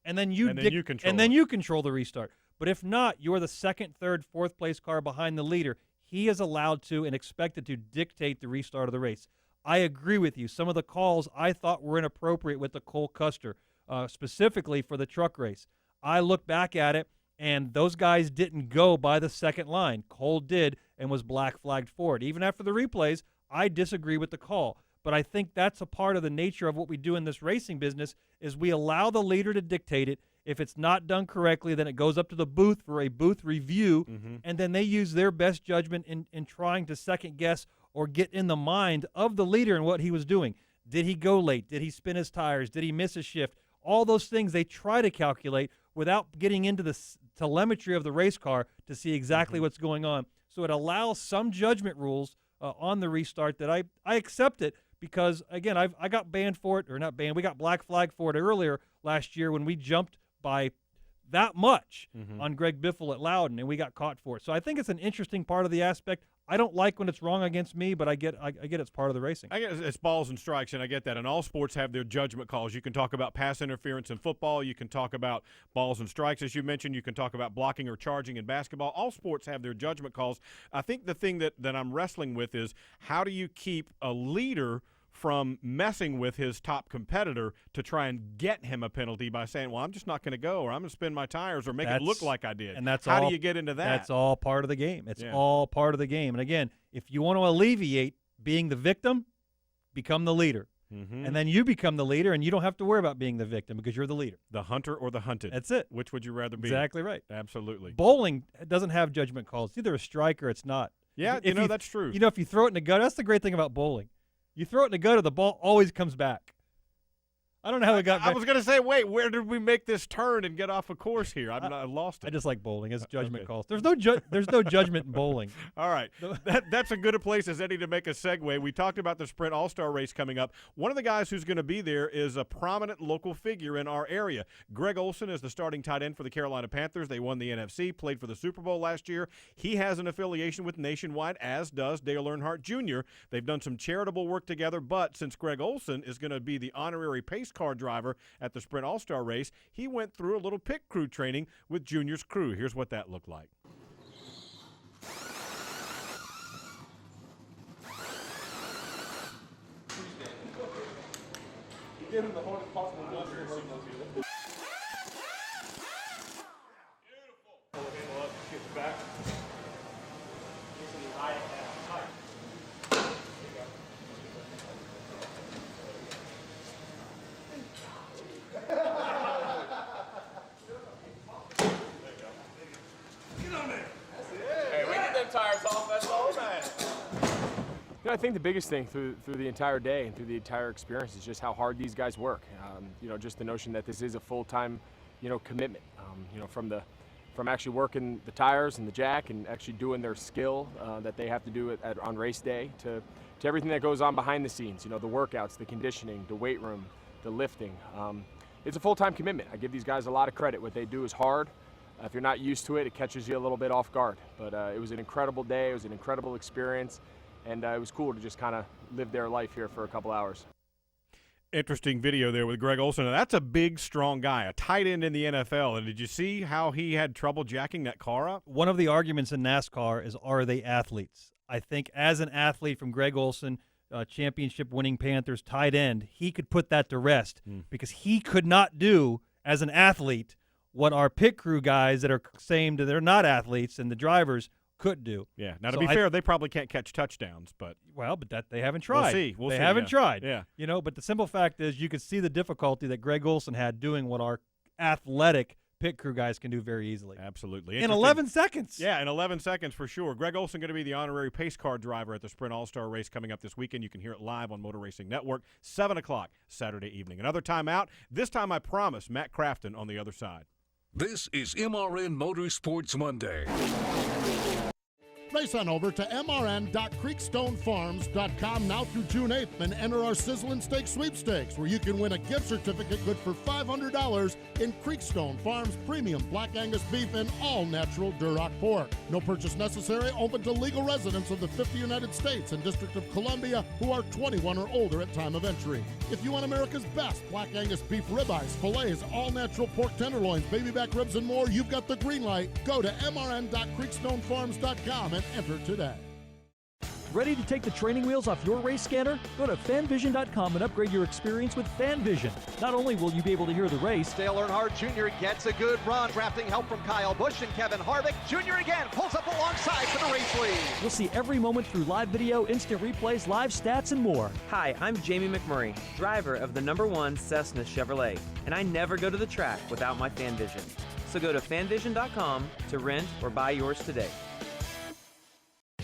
and then you control the restart. But if not, you're the second, third, fourth place car behind the leader. He is allowed to and expected to dictate the restart of the race. I agree with you. Some of the calls I thought were inappropriate with the Cole Custer, specifically for the truck race. I look back at it, and those guys didn't go by the second line. Cole did and was black flagged for it. Even after the replays, I disagree with the call. But I think that's a part of the nature of what we do in this racing business is we allow the leader to dictate it. If it's not done correctly, then it goes up to the booth for a booth review, and then they use their best judgment in trying to second-guess or get in the mind of the leader and what he was doing. Did he go late? Did he spin his tires? Did he miss a shift? All those things they try to calculate without getting into the telemetry of the race car to see exactly what's going on. So it allows some judgment rules on the restart that I accept it because, again, I got banned for it, or not banned, we got black flag for it earlier last year when we jumped by that much on Greg Biffle at Loudon, and we got caught for it. So I think it's an interesting part of the aspect. I don't like when it's wrong against me, but I get it's part of the racing. I guess it's balls and strikes, and I get that. And all sports have their judgment calls. You can talk about pass interference in football. You can talk about balls and strikes, as you mentioned. You can talk about blocking or charging in basketball. All sports have their judgment calls. I think the thing that I'm wrestling with is how do you keep a leader from messing with his top competitor to try and get him a penalty by saying, well, I'm just not going to go, or I'm going to spin my tires, or make it look like I did. And that's how all, do you get into that? That's all part of the game. It's all part of the game. And again, if you want to alleviate being the victim, become the leader. And then you become the leader, and you don't have to worry about being the victim because you're the leader. The hunter or the hunted. That's it. Which would you rather be? Exactly right. Absolutely. Bowling doesn't have judgment calls. It's either a strike or it's not. Yeah, that's true. If you throw it in the gutter, that's the great thing about bowling. You throw it in the gutter, the ball always comes back. I don't know how it got back. I was going to say, wait, where did we make this turn and get off a course here? I lost it. I just like bowling. It's judgment calls. There's no judgment in bowling. All right. That's a good place as any to make a segue. We talked about the Sprint All-Star race coming up. One of the guys who's going to be there is a prominent local figure in our area. Greg Olson is the starting tight end for the Carolina Panthers. They won the NFC, played for the Super Bowl last year. He has an affiliation with Nationwide, as does Dale Earnhardt Jr. They've done some charitable work together, but since Greg Olson is going to be the honorary pace car driver at the Sprint All-Star race, he went through a little pit crew training with Junior's crew. Here's what that looked like. Give him the hardest possible gun here. Beautiful. Pull the handle up, get the back. I think the biggest thing through the entire day and through the entire experience is just how hard these guys work. Just the notion that this is a full-time, commitment. From actually working the tires and the jack and actually doing their skill that they have to do on race day to everything that goes on behind the scenes. The workouts, the conditioning, the weight room, the lifting. It's a full-time commitment. I give these guys a lot of credit. What they do is hard. If you're not used to it, it catches you a little bit off guard. But it was an incredible day. It was an incredible experience. And it was cool to just kind of live their life here for a couple hours. Interesting video there with Greg Olson. Now, that's a big, strong guy, a tight end in the NFL. And did you see how he had trouble jacking that car up? One of the arguments in NASCAR is, are they athletes? I think as an athlete from Greg Olson, championship-winning Panthers tight end, he could put that to rest because he could not do, as an athlete, what our pit crew guys that are saying that they're not athletes and the drivers could do. Yeah. Now, to be fair, they probably can't catch touchdowns, but that they haven't tried. We'll see. They haven't tried. Yeah. But the simple fact is, you could see the difficulty that Greg Olson had doing what our athletic pit crew guys can do very easily. Absolutely. In 11 seconds. Yeah, in 11 seconds for sure. Greg Olson going to be the honorary pace car driver at the Sprint All-Star Race coming up this weekend. You can hear it live on Motor Racing Network, 7 o'clock Saturday evening. Another timeout. This time, I promise, Matt Crafton on the other side. This is MRN Motorsports Monday. Race on over to mrn.creekstonefarms.com now through June 8th and enter our Sizzlin' Steak Sweepstakes, where you can win a gift certificate good for $500 in Creekstone Farms premium Black Angus beef and all-natural Duroc pork. No purchase necessary, open to legal residents of the 50 United States and District of Columbia who are 21 or older at time of entry. If you want America's best Black Angus beef ribeyes, fillets, all-natural pork tenderloins, baby back ribs, and more, you've got the green light. Go to mrn.creekstonefarms.com and enter today. Ready to take the training wheels off your race scanner? Go to fanvision.com and upgrade your experience with FanVision. Not only will you be able to hear the race, Dale Earnhardt Jr. gets a good run, drafting help from Kyle Busch and Kevin Harvick. Jr. again pulls up alongside for the race lead. you'll see every moment through live video, instant replays, live stats, and more. Hi, I'm Jamie McMurray, driver of the #1 Cessna Chevrolet, and I never go to the track without my FanVision. So go to fanvision.com to rent or buy yours today.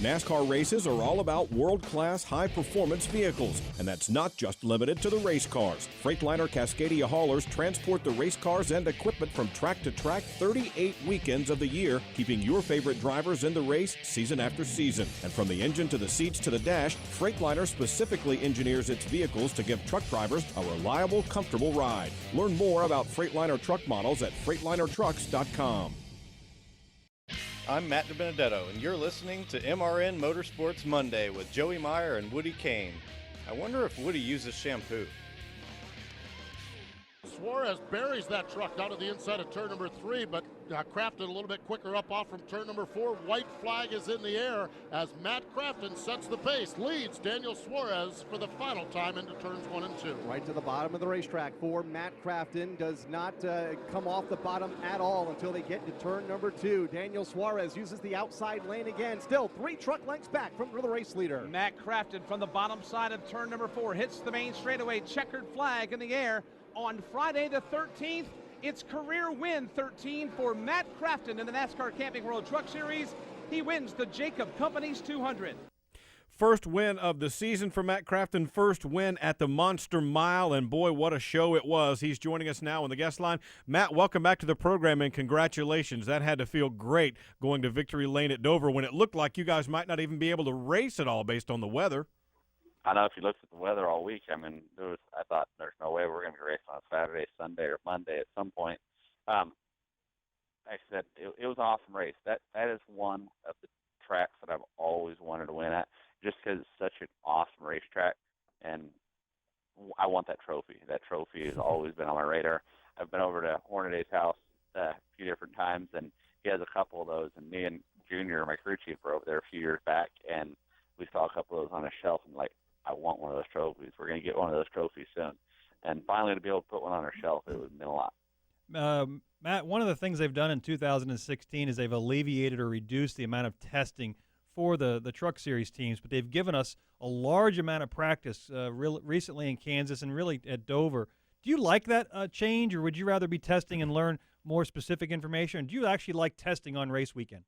NASCAR races are all about world-class, high-performance vehicles, and that's not just limited to the race cars. Freightliner Cascadia haulers transport the race cars and equipment from track to track 38 weekends of the year, keeping your favorite drivers in the race season after season. And from the engine to the seats to the dash, Freightliner specifically engineers its vehicles to give truck drivers a reliable, comfortable ride. Learn more about Freightliner truck models at FreightlinerTrucks.com. I'm Matt DiBenedetto, and you're listening to MRN Motorsports Monday with Joey Meyer and Woody Kane. I wonder if Woody uses shampoo. Suarez buries that truck down to the inside of turn number 3, but Crafton a little bit quicker up off from turn number 4. White flag is in the air as Matt Crafton sets the pace, leads Daniel Suarez for the final time into turns 1 and 2. Right to the bottom of the racetrack for Matt Crafton. Does not come off the bottom at all until they get to turn number 2. Daniel Suarez uses the outside lane again. Still 3 truck lengths back from the race leader. Matt Crafton from the bottom side of turn number 4 hits the main straightaway. Checkered flag in the air. On Friday the 13th, it's career win 13 for Matt Crafton in the NASCAR Camping World Truck Series. He wins the Jacob Companies 200. First win of the season for Matt Crafton, first win at the Monster Mile, and boy, what a show it was. He's joining us now on the guest line. Matt, welcome back to the program, and congratulations. That had to feel great going to Victory Lane at Dover when it looked like you guys might not even be able to race at all based on the weather. I know if you looked at the weather all week, I thought there's no way we're going to be racing on Saturday, Sunday, or Monday at some point. Like I said, it was an awesome race. That is one of the tracks that I've always wanted to win at, just because it's such an awesome racetrack, and I want that trophy. That trophy has always been on my radar. I've been over to Hornaday's house a few different times, and he has a couple of those, and me and Junior, my crew chief, were over there a few years back, and we saw a couple of those on a shelf, and I want one of those trophies. We're going to get one of those trophies soon. And finally, to be able to put one on our shelf, it would mean a lot. Matt, one of the things they've done in 2016 is they've alleviated or reduced the amount of testing for the Truck Series teams, but they've given us a large amount of practice recently in Kansas and really at Dover. Do you like that change, or would you rather be testing and learn more specific information? Do you actually like testing on race weekend?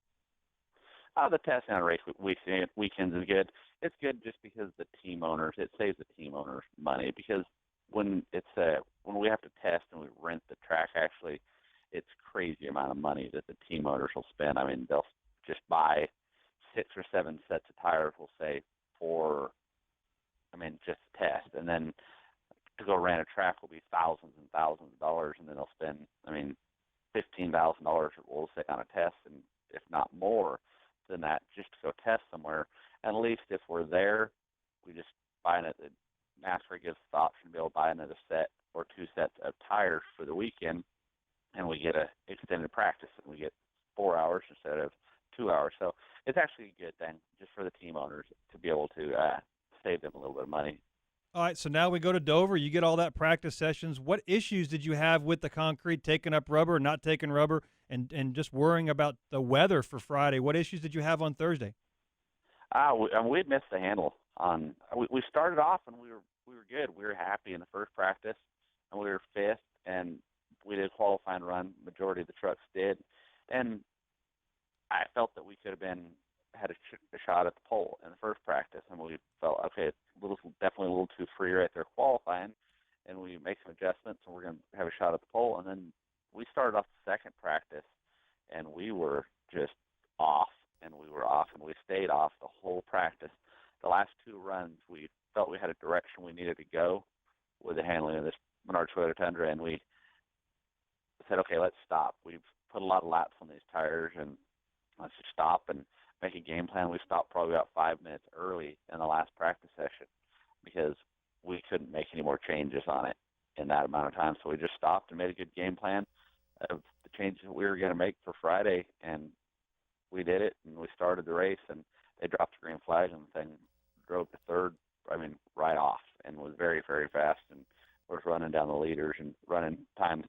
The testing on race weekends is good. it's good just because the team owners, it saves the team owners money, because when we have to test and we rent the track, actually, it's crazy amount of money that the team owners will spend. I mean, they'll just buy 6 or 7 sets of tires, we'll say, just to test. And then to go rent a track will be thousands and thousands of dollars, and then they'll spend, $15,000, we'll say, on a test, and if not more than that, just to go test somewhere. And at least if we're there, we just buy it. NASCAR gives us the option to be able to buy another set or 2 sets of tires for the weekend, and we get a extended practice, and we get 4 hours instead of 2 hours. So it's actually a good thing just for the team owners to be able to save them a little bit of money. All right, so now we go to Dover. You get all that practice sessions. What issues did you have with the concrete, taking up rubber, not taking rubber, and just worrying about the weather for Friday? What issues did you have on Thursday? We missed the handle on. We started off and we were good. We were happy in the first practice, and we were 5th, and we did a qualifying run. Majority of the trucks did, and I felt that we could have had a shot at the pole in the first practice, and we felt, okay, definitely a little too free right there qualifying, and we make some adjustments, and we're going to have a shot at the pole. And then we started off the second practice, and we were just off, and we stayed off the whole practice. The last 2 runs, we felt we had a direction we needed to go with the handling of this Menard Toyota Tundra, and we said, okay, let's stop. We've put a lot of laps on these tires, and let's just stop and make a game plan. We stopped probably about 5 minutes early in the last practice session because we couldn't make any more changes on it in that amount of time. So we just stopped and made a good game plan of the changes that we were going to make for Friday, and we did it, and we started the race, and they dropped the green flag, and the thing drove to third, right off, and was very, very fast, and was running down the leaders and running times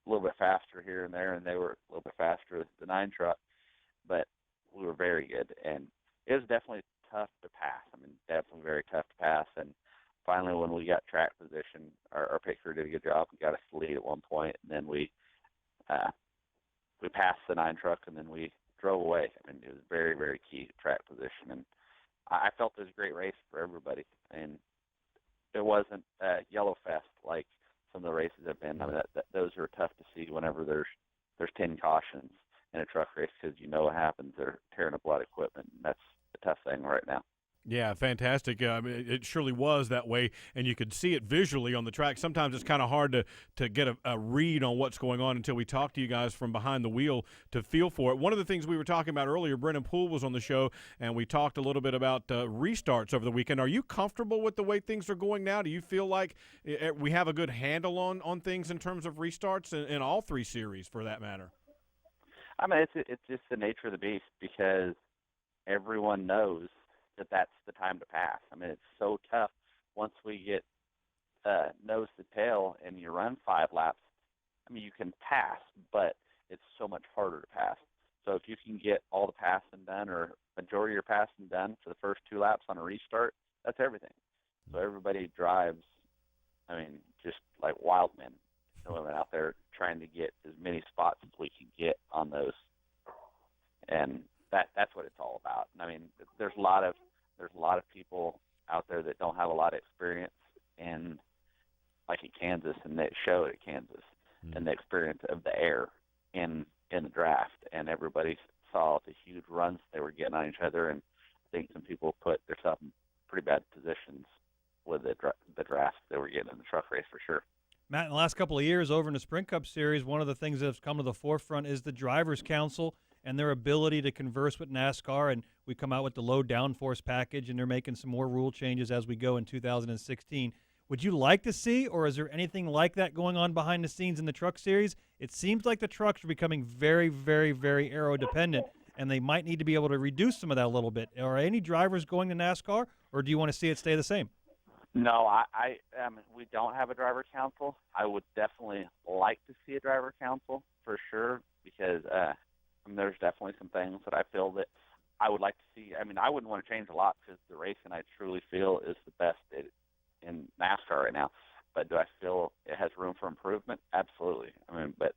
a little bit faster here and there, and they were a little bit faster with the 9 truck, but we were very good, and it was definitely tough to pass. Definitely very tough to pass, and finally when we got track position, our pit crew did a good job. We got us to lead at one point, and then we passed the 9 truck, and then we drove away. It was very, very key to track position, and I felt it was a great race for everybody, and it wasn't yellow fest like some of the races have been. Those are tough to see whenever there's 10 cautions in a truck race, because what happens. They're tearing up a lot of equipment, and that's the tough thing right now. Yeah, fantastic. It surely was that way, and you could see it visually on the track. Sometimes it's kind of hard to get a read on what's going on until we talk to you guys from behind the wheel to feel for it. One of the things we were talking about earlier, Brennan Poole was on the show, and we talked a little bit about restarts over the weekend. Are you comfortable with the way things are going now? Do you feel like we have a good handle on things in terms of restarts in all 3 series, for that matter? It's just the nature of the beast, because everyone knows that's the time to pass. It's so tough once we get nose to tail and you run 5 laps. You can pass, but it's so much harder to pass. So if you can get all the passing done, or majority of your passing done for the first 2 laps on a restart, that's everything. So everybody drives, just like wild men and women out there trying to get as many spots as we can get on those. And that's what it's all about. There's a lot of people out there that don't have a lot of experience in, like at Kansas, and they show it at Kansas, and the experience of the air in the draft, and everybody saw the huge runs they were getting on each other, and I think some people put themselves in pretty bad positions with the draft they were getting in the truck race, for sure. Matt, in the last couple of years over in the Sprint Cup Series, one of the things that has come to the forefront is the Drivers' Council and their ability to converse with NASCAR, and we come out with the low downforce package, and they're making some more rule changes as we go in 2016. Would you like to see, or is there anything like that going on behind the scenes in the Truck Series? It seems like the trucks are becoming very, very, very aero-dependent, and they might need to be able to reduce some of that a little bit. Are any drivers going to NASCAR, or do you want to see it stay the same? No, we don't have a driver council. I would definitely like to see a driver council for sure, because there's definitely some things that I feel that I would like to see. I wouldn't want to change a lot, because the racing I truly feel is the best in NASCAR right now. But do I feel it has room for improvement? Absolutely. But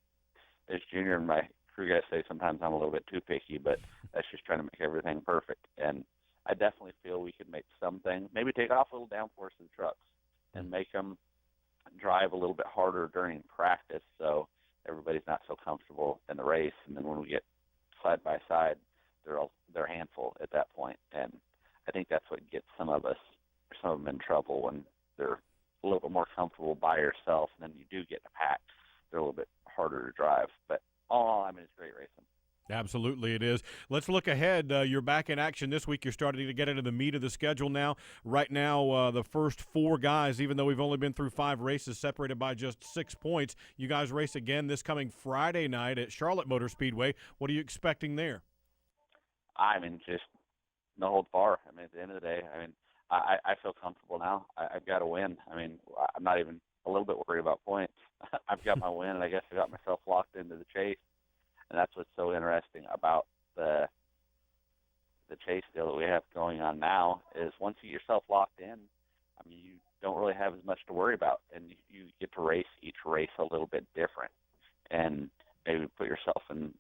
as Junior and my crew guys say, sometimes I'm a little bit too picky, but that's just trying to make everything perfect. And I definitely feel we could make some things, maybe take off a little downforce of the trucks and make them drive a little bit harder during practice so everybody's not so comfortable in the race. And then when we get side by side, they're a handful at that point. And I think that's what gets some of them in trouble when they're a little bit more comfortable by yourself, and then you do get in a pack. They're a little bit harder to drive. But all in all, I mean, it's great racing. Absolutely, it is. Let's look ahead. You're back in action this week. You're starting to get into the meat of the schedule now. Right now, the first 4 guys, even though we've only been through 5 races separated by just 6 points, you guys race again this coming Friday night at Charlotte Motor Speedway. What are you expecting there? I mean, just no hold bar. I mean, at the end of the day, I mean, I feel comfortable now. I've got to win. I mean, I'm not even a little bit worried about points. I've got my win, and I guess I got myself locked into the chase. And that's what's so interesting about the chase deal that we have going on now is once you get yourself locked in, I mean, you don't really have as much to worry about, and you get to race each race a little bit different, and maybe put yourself in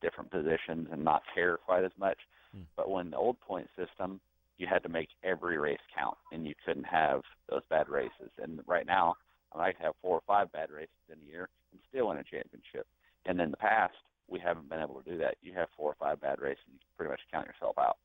different positions and not care quite as much. But when the old point system, you had to make every race count, and you couldn't have those bad races. And right now, I might have 4 or 5 bad races in a year and still win a championship. And in the past, we haven't been able to do that. You have 4 or 5 bad races, you can pretty much count yourself out.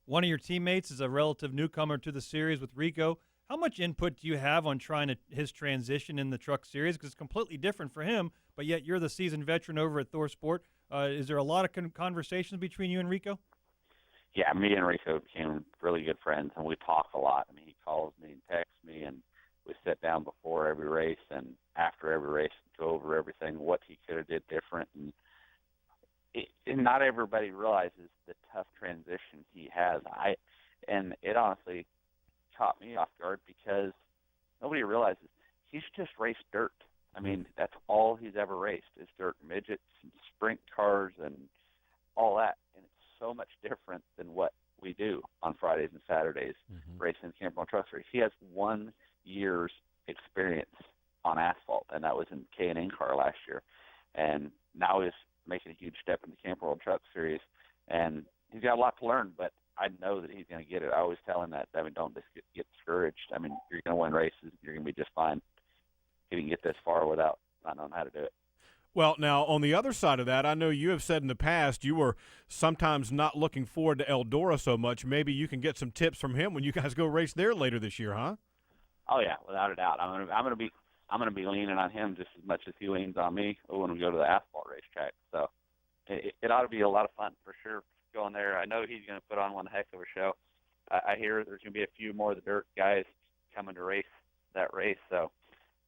One of your teammates is a relative newcomer to the series with Rico. How much input do you have on trying his transition in the truck series? Because it's completely different for him, but yet you're the seasoned veteran over at Thor Sport. Is there a lot of conversations between you and Rico? Yeah, me and Rico became really good friends, and we talk a lot. I mean, he calls me and texts me, and we sit down before every race and after every race and go over everything, what he could have did different. And not everybody realizes the tough transition he has. And it honestly caught me off guard because nobody realizes he's just raced dirt. I mean, that's all he's ever raced is dirt, midgets and sprint cars and all that. And it's so much different than what we do on Fridays and Saturdays racing Campbell Truck Series. He has 1 year's experience on asphalt, and that was in K&N car last year. And now he's making a huge step in the Camp World Truck Series, and he's got a lot to learn, but I know that he's going to get it. I always tell him that. I mean, don't just get discouraged. I mean, you're going to win races. You're going to be just fine. You can get this far without not knowing how to do it. Well, now, on the other side of that, I know you have said in the past you were sometimes not looking forward to Eldora so much. Maybe you can get some tips from him when you guys go race there later this year, huh? Oh, yeah, without a doubt. I'm going to be leaning on him just as much as he leans on me when we go to the asphalt racetrack. So it ought to be a lot of fun for sure going there. I know he's going to put on one heck of a show. I hear there's going to be a few more of the dirt guys coming to race that race, so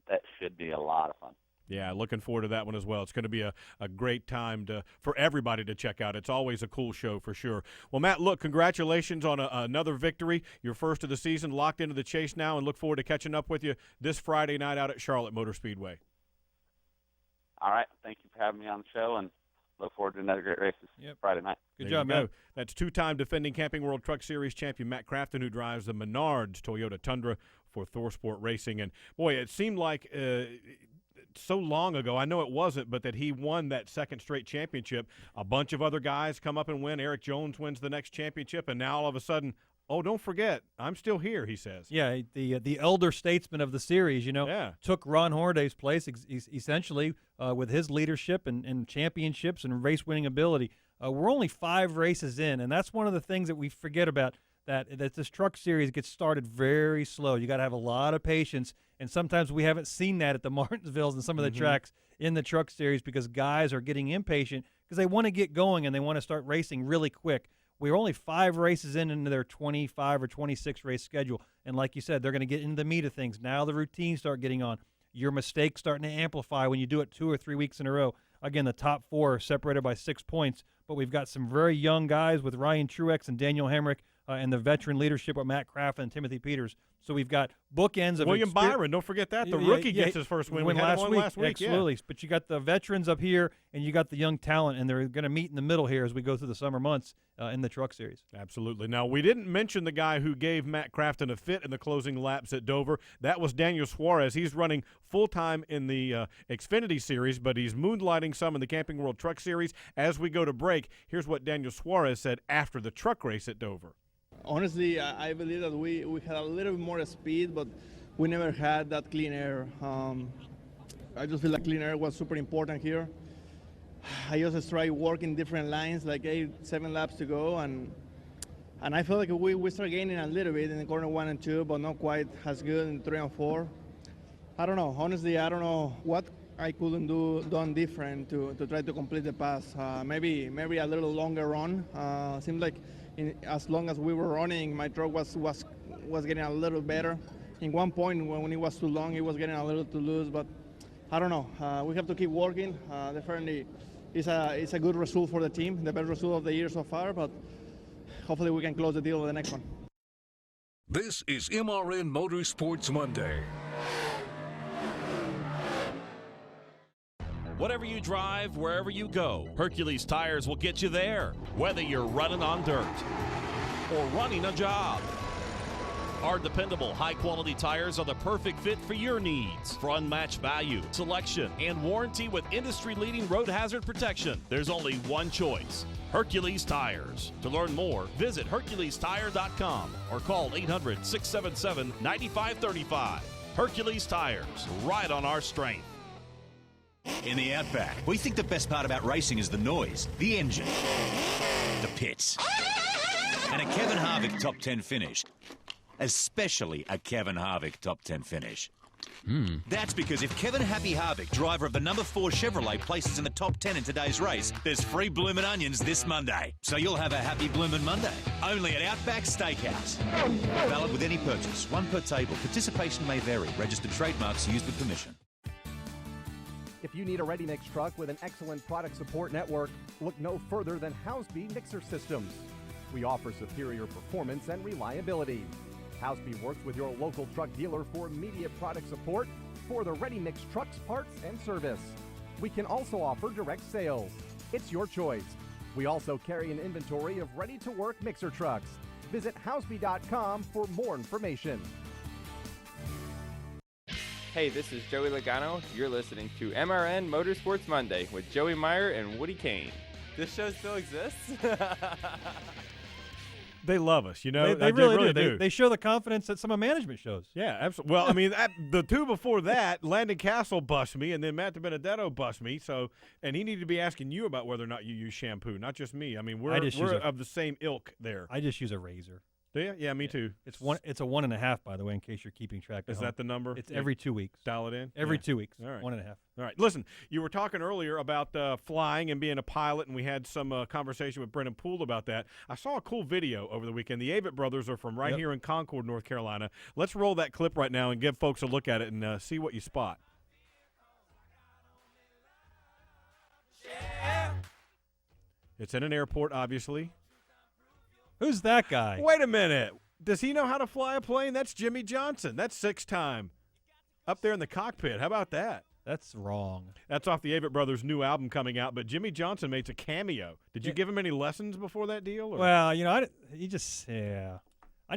that should be a lot of fun. Yeah, looking forward to that one as well. It's going to be a great time for everybody to check out. It's always a cool show for sure. Well, Matt, look, congratulations on another victory, your first of the season, locked into the chase now, and look forward to catching up with you this Friday night out at Charlotte Motor Speedway. All right. Thank you for having me on the show, and look forward to another great race this Friday night. Good job, Matt. That's 2-time defending Camping World Truck Series champion Matt Crafton, who drives the Menards Toyota Tundra for Thor Sport Racing. And, boy, it seemed like so long ago, I know it wasn't, but that he won that second straight championship. A bunch of other guys come up and win. Eric Jones wins the next championship, and now all of a sudden, oh, don't forget, I'm still here, he says. Yeah, the elder statesman of the series, took Ron Horday's place essentially with his leadership and championships and race-winning ability. We're only 5 races in, and that's one of the things that we forget about, that this truck series gets started very slow. You got to have a lot of patience, and sometimes we haven't seen that at the Martinsvilles and some of the tracks in the truck series because guys are getting impatient because they want to get going and they want to start racing really quick. We're only 5 races into their 25 or 26 race schedule, and like you said, they're going to get into the meat of things. Now the routines start getting on. Your mistakes starting to amplify when you do it 2 or 3 weeks in a row. Again, the top 4 are separated by 6 points, but we've got some very young guys with Ryan Truex and Daniel Hemrick and the veteran leadership of Matt Crafton and Timothy Peters. So we've got bookends of William Byron, don't forget that. The rookie gets his first win. We had one last week. Absolutely. Yeah. But you got the veterans up here, and you got the young talent, and they're going to meet in the middle here as we go through the summer months in the truck series. Absolutely. Now, we didn't mention the guy who gave Matt Crafton a fit in the closing laps at Dover. That was Daniel Suarez. He's running full-time in the Xfinity Series, but he's moonlighting some in the Camping World Truck Series. As we go to break, here's what Daniel Suarez said after the truck race at Dover. Honestly, I believe that we had a little bit more speed, but we never had that clean air. I just feel like clean air was super important here. I just tried working different lines, like 7 laps to go, and I feel like we start gaining a little bit in the corner 1 and 2, but not quite as good in 3 and 4. I don't know. Honestly, I don't know what I couldn't done different to try to complete the pass. Maybe a little longer run. Seemed like as long as we were running, my truck was getting a little better. In one point, when it was too long, it was getting a little too loose. But I don't know. We have to keep working. Definitely, it's a good result for the team, the best result of the year so far. But hopefully, we can close the deal with the next one. This is MRN Motorsports Monday. Whatever you drive, wherever you go, Hercules Tires will get you there, whether you're running on dirt or running a job. Our dependable, high-quality tires are the perfect fit for your needs. For unmatched value, selection, and warranty with industry-leading road hazard protection, there's only one choice: Hercules Tires. To learn more, visit HerculesTire.com or call 800-677-9535. Hercules Tires, right on our strength. In the Outback, we think the best part about racing is the noise, the engine, the pits, and a Kevin Harvick top 10 finish. Especially a Kevin Harvick top 10 finish. That's because if Kevin Happy Harvick, driver of the number 4 Chevrolet, places in the top 10 in today's race, there's free bloomin' onions this Monday. So you'll have a happy bloomin' Monday. Only at Outback Steakhouse. Valid with any purchase. One per table. Participation may vary. Registered trademarks used with permission. If you need a ready-mix truck with an excellent product support network, look no further than Houseby Mixer Systems. We offer superior performance and reliability. Houseby works with your local truck dealer for immediate product support for the ready-mix trucks, parts, and service. We can also offer direct sales. It's your choice. We also carry an inventory of ready-to-work mixer trucks. Visit Houseby.com for more information. Hey, this is Joey Logano. You're listening to MRN Motorsports Monday with Joey Meyer and Woody Kane. This show still exists? They love us, you know. They really do. They show the confidence that some of management shows. Yeah, absolutely. Well, I mean, the two before that, Landon Castle bust me, and then Matt Benedetto bust me. So, and he needed to be asking you about whether or not you use shampoo, not just me. I mean, we're of the same ilk there. I just use a razor. Do you? Yeah, me too. It's a 1.5, by the way, in case you're keeping track. Is that the number? It's every 2 weeks. Dial it in? Every 2 weeks. All right. 1.5. All right. Listen, you were talking earlier about flying and being a pilot, and we had some conversation with Brennan Poole about that. I saw a cool video over the weekend. The Avett brothers are from right here in Concord, North Carolina. Let's roll that clip right now and give folks a look at it and see what you spot. It's in an airport, obviously. Who's that guy? Wait a minute. Does he know how to fly a plane? That's Jimmy Johnson. That's 6-time. Up there in the cockpit. How about that? That's wrong. That's off the Avett Brothers' new album coming out, but Jimmy Johnson makes a cameo. Did you give him any lessons before that deal? Or? Well, you know, I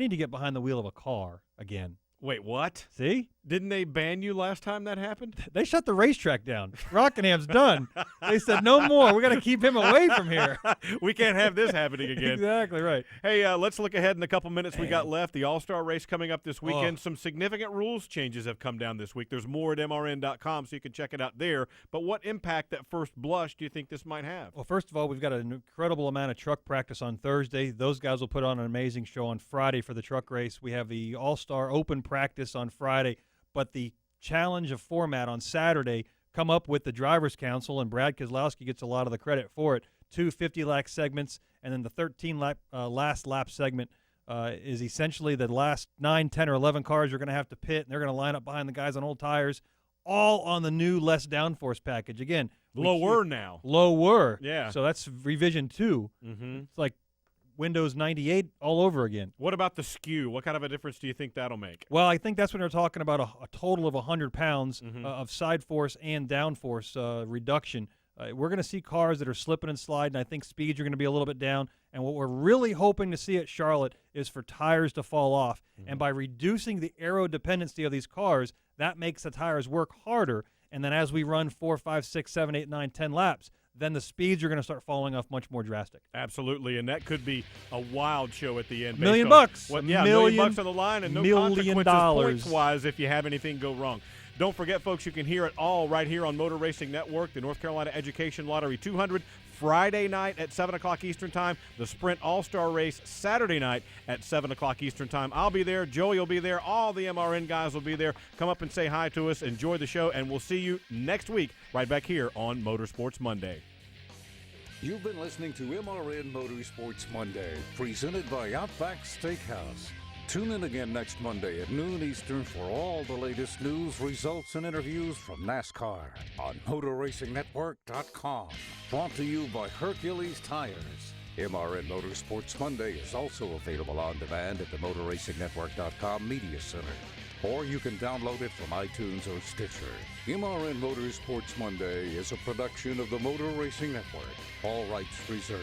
need to get behind the wheel of a car again. Wait, what? See? Didn't they ban you last time that happened? They shut the racetrack down. Rockinham's done. They said, no more. We're going to keep him away from here. We can't have this happening again. Exactly right. Hey, let's look ahead in the couple minutes we got left. The All-Star race coming up this weekend. Some significant rules changes have come down this week. There's more at MRN.com, so you can check it out there. But what impact at first blush do you think this might have? Well, first of all, we've got an incredible amount of truck practice on Thursday. Those guys will put on an amazing show on Friday for the truck race. We have the All-Star Open practice on Friday, but the challenge of format on Saturday come up with the Drivers' Council, and Brad Keselowski gets a lot of the credit for it. 2 50-lap segments, and then the 13-lap last lap segment is essentially the last 9, 10, or 11 cars are going to have to pit, and they're going to line up behind the guys on old tires, all on the new less downforce package. Again, lower now. Lower. Yeah. So that's revision 2. Mm-hmm. It's like Windows 98 all over again. What about the skew? What kind of a difference do you think that'll make? Well, I think that's when they're talking about a total of 100 pounds of side force and down force reduction. We're going to see cars that are slipping and sliding. I think speeds are going to be a little bit down. And what we're really hoping to see at Charlotte is for tires to fall off. And by reducing the aero dependency of these cars, that makes the tires work harder. And then as we run 4, 5, 6, 7, 8, 9, 10 laps, then the speeds are going to start falling off much more drastic. Absolutely, and that could be a wild show at the end. $1 million based on bucks. $1 million on the line, and no consequences $1 points-wise if you have anything go wrong. Don't forget, folks, you can hear it all right here on Motor Racing Network. The North Carolina Education Lottery 200, Friday night at 7 o'clock Eastern Time. The Sprint All-Star Race, Saturday night at 7 o'clock Eastern Time. I'll be there. Joey will be there. All the MRN guys will be there. Come up and say hi to us. Enjoy the show, and we'll see you next week right back here on Motorsports Monday. You've been listening to MRN Motorsports Monday, presented by Outback Steakhouse. Tune in again next Monday at noon Eastern for all the latest news, results, and interviews from NASCAR on MotorRacingNetwork.com. Brought to you by Hercules Tires. MRN Motorsports Monday is also available on demand at the MotorRacingNetwork.com Media Center. Or you can download it from iTunes or Stitcher. MRN Motorsports Monday is a production of the Motor Racing Network. All rights reserved.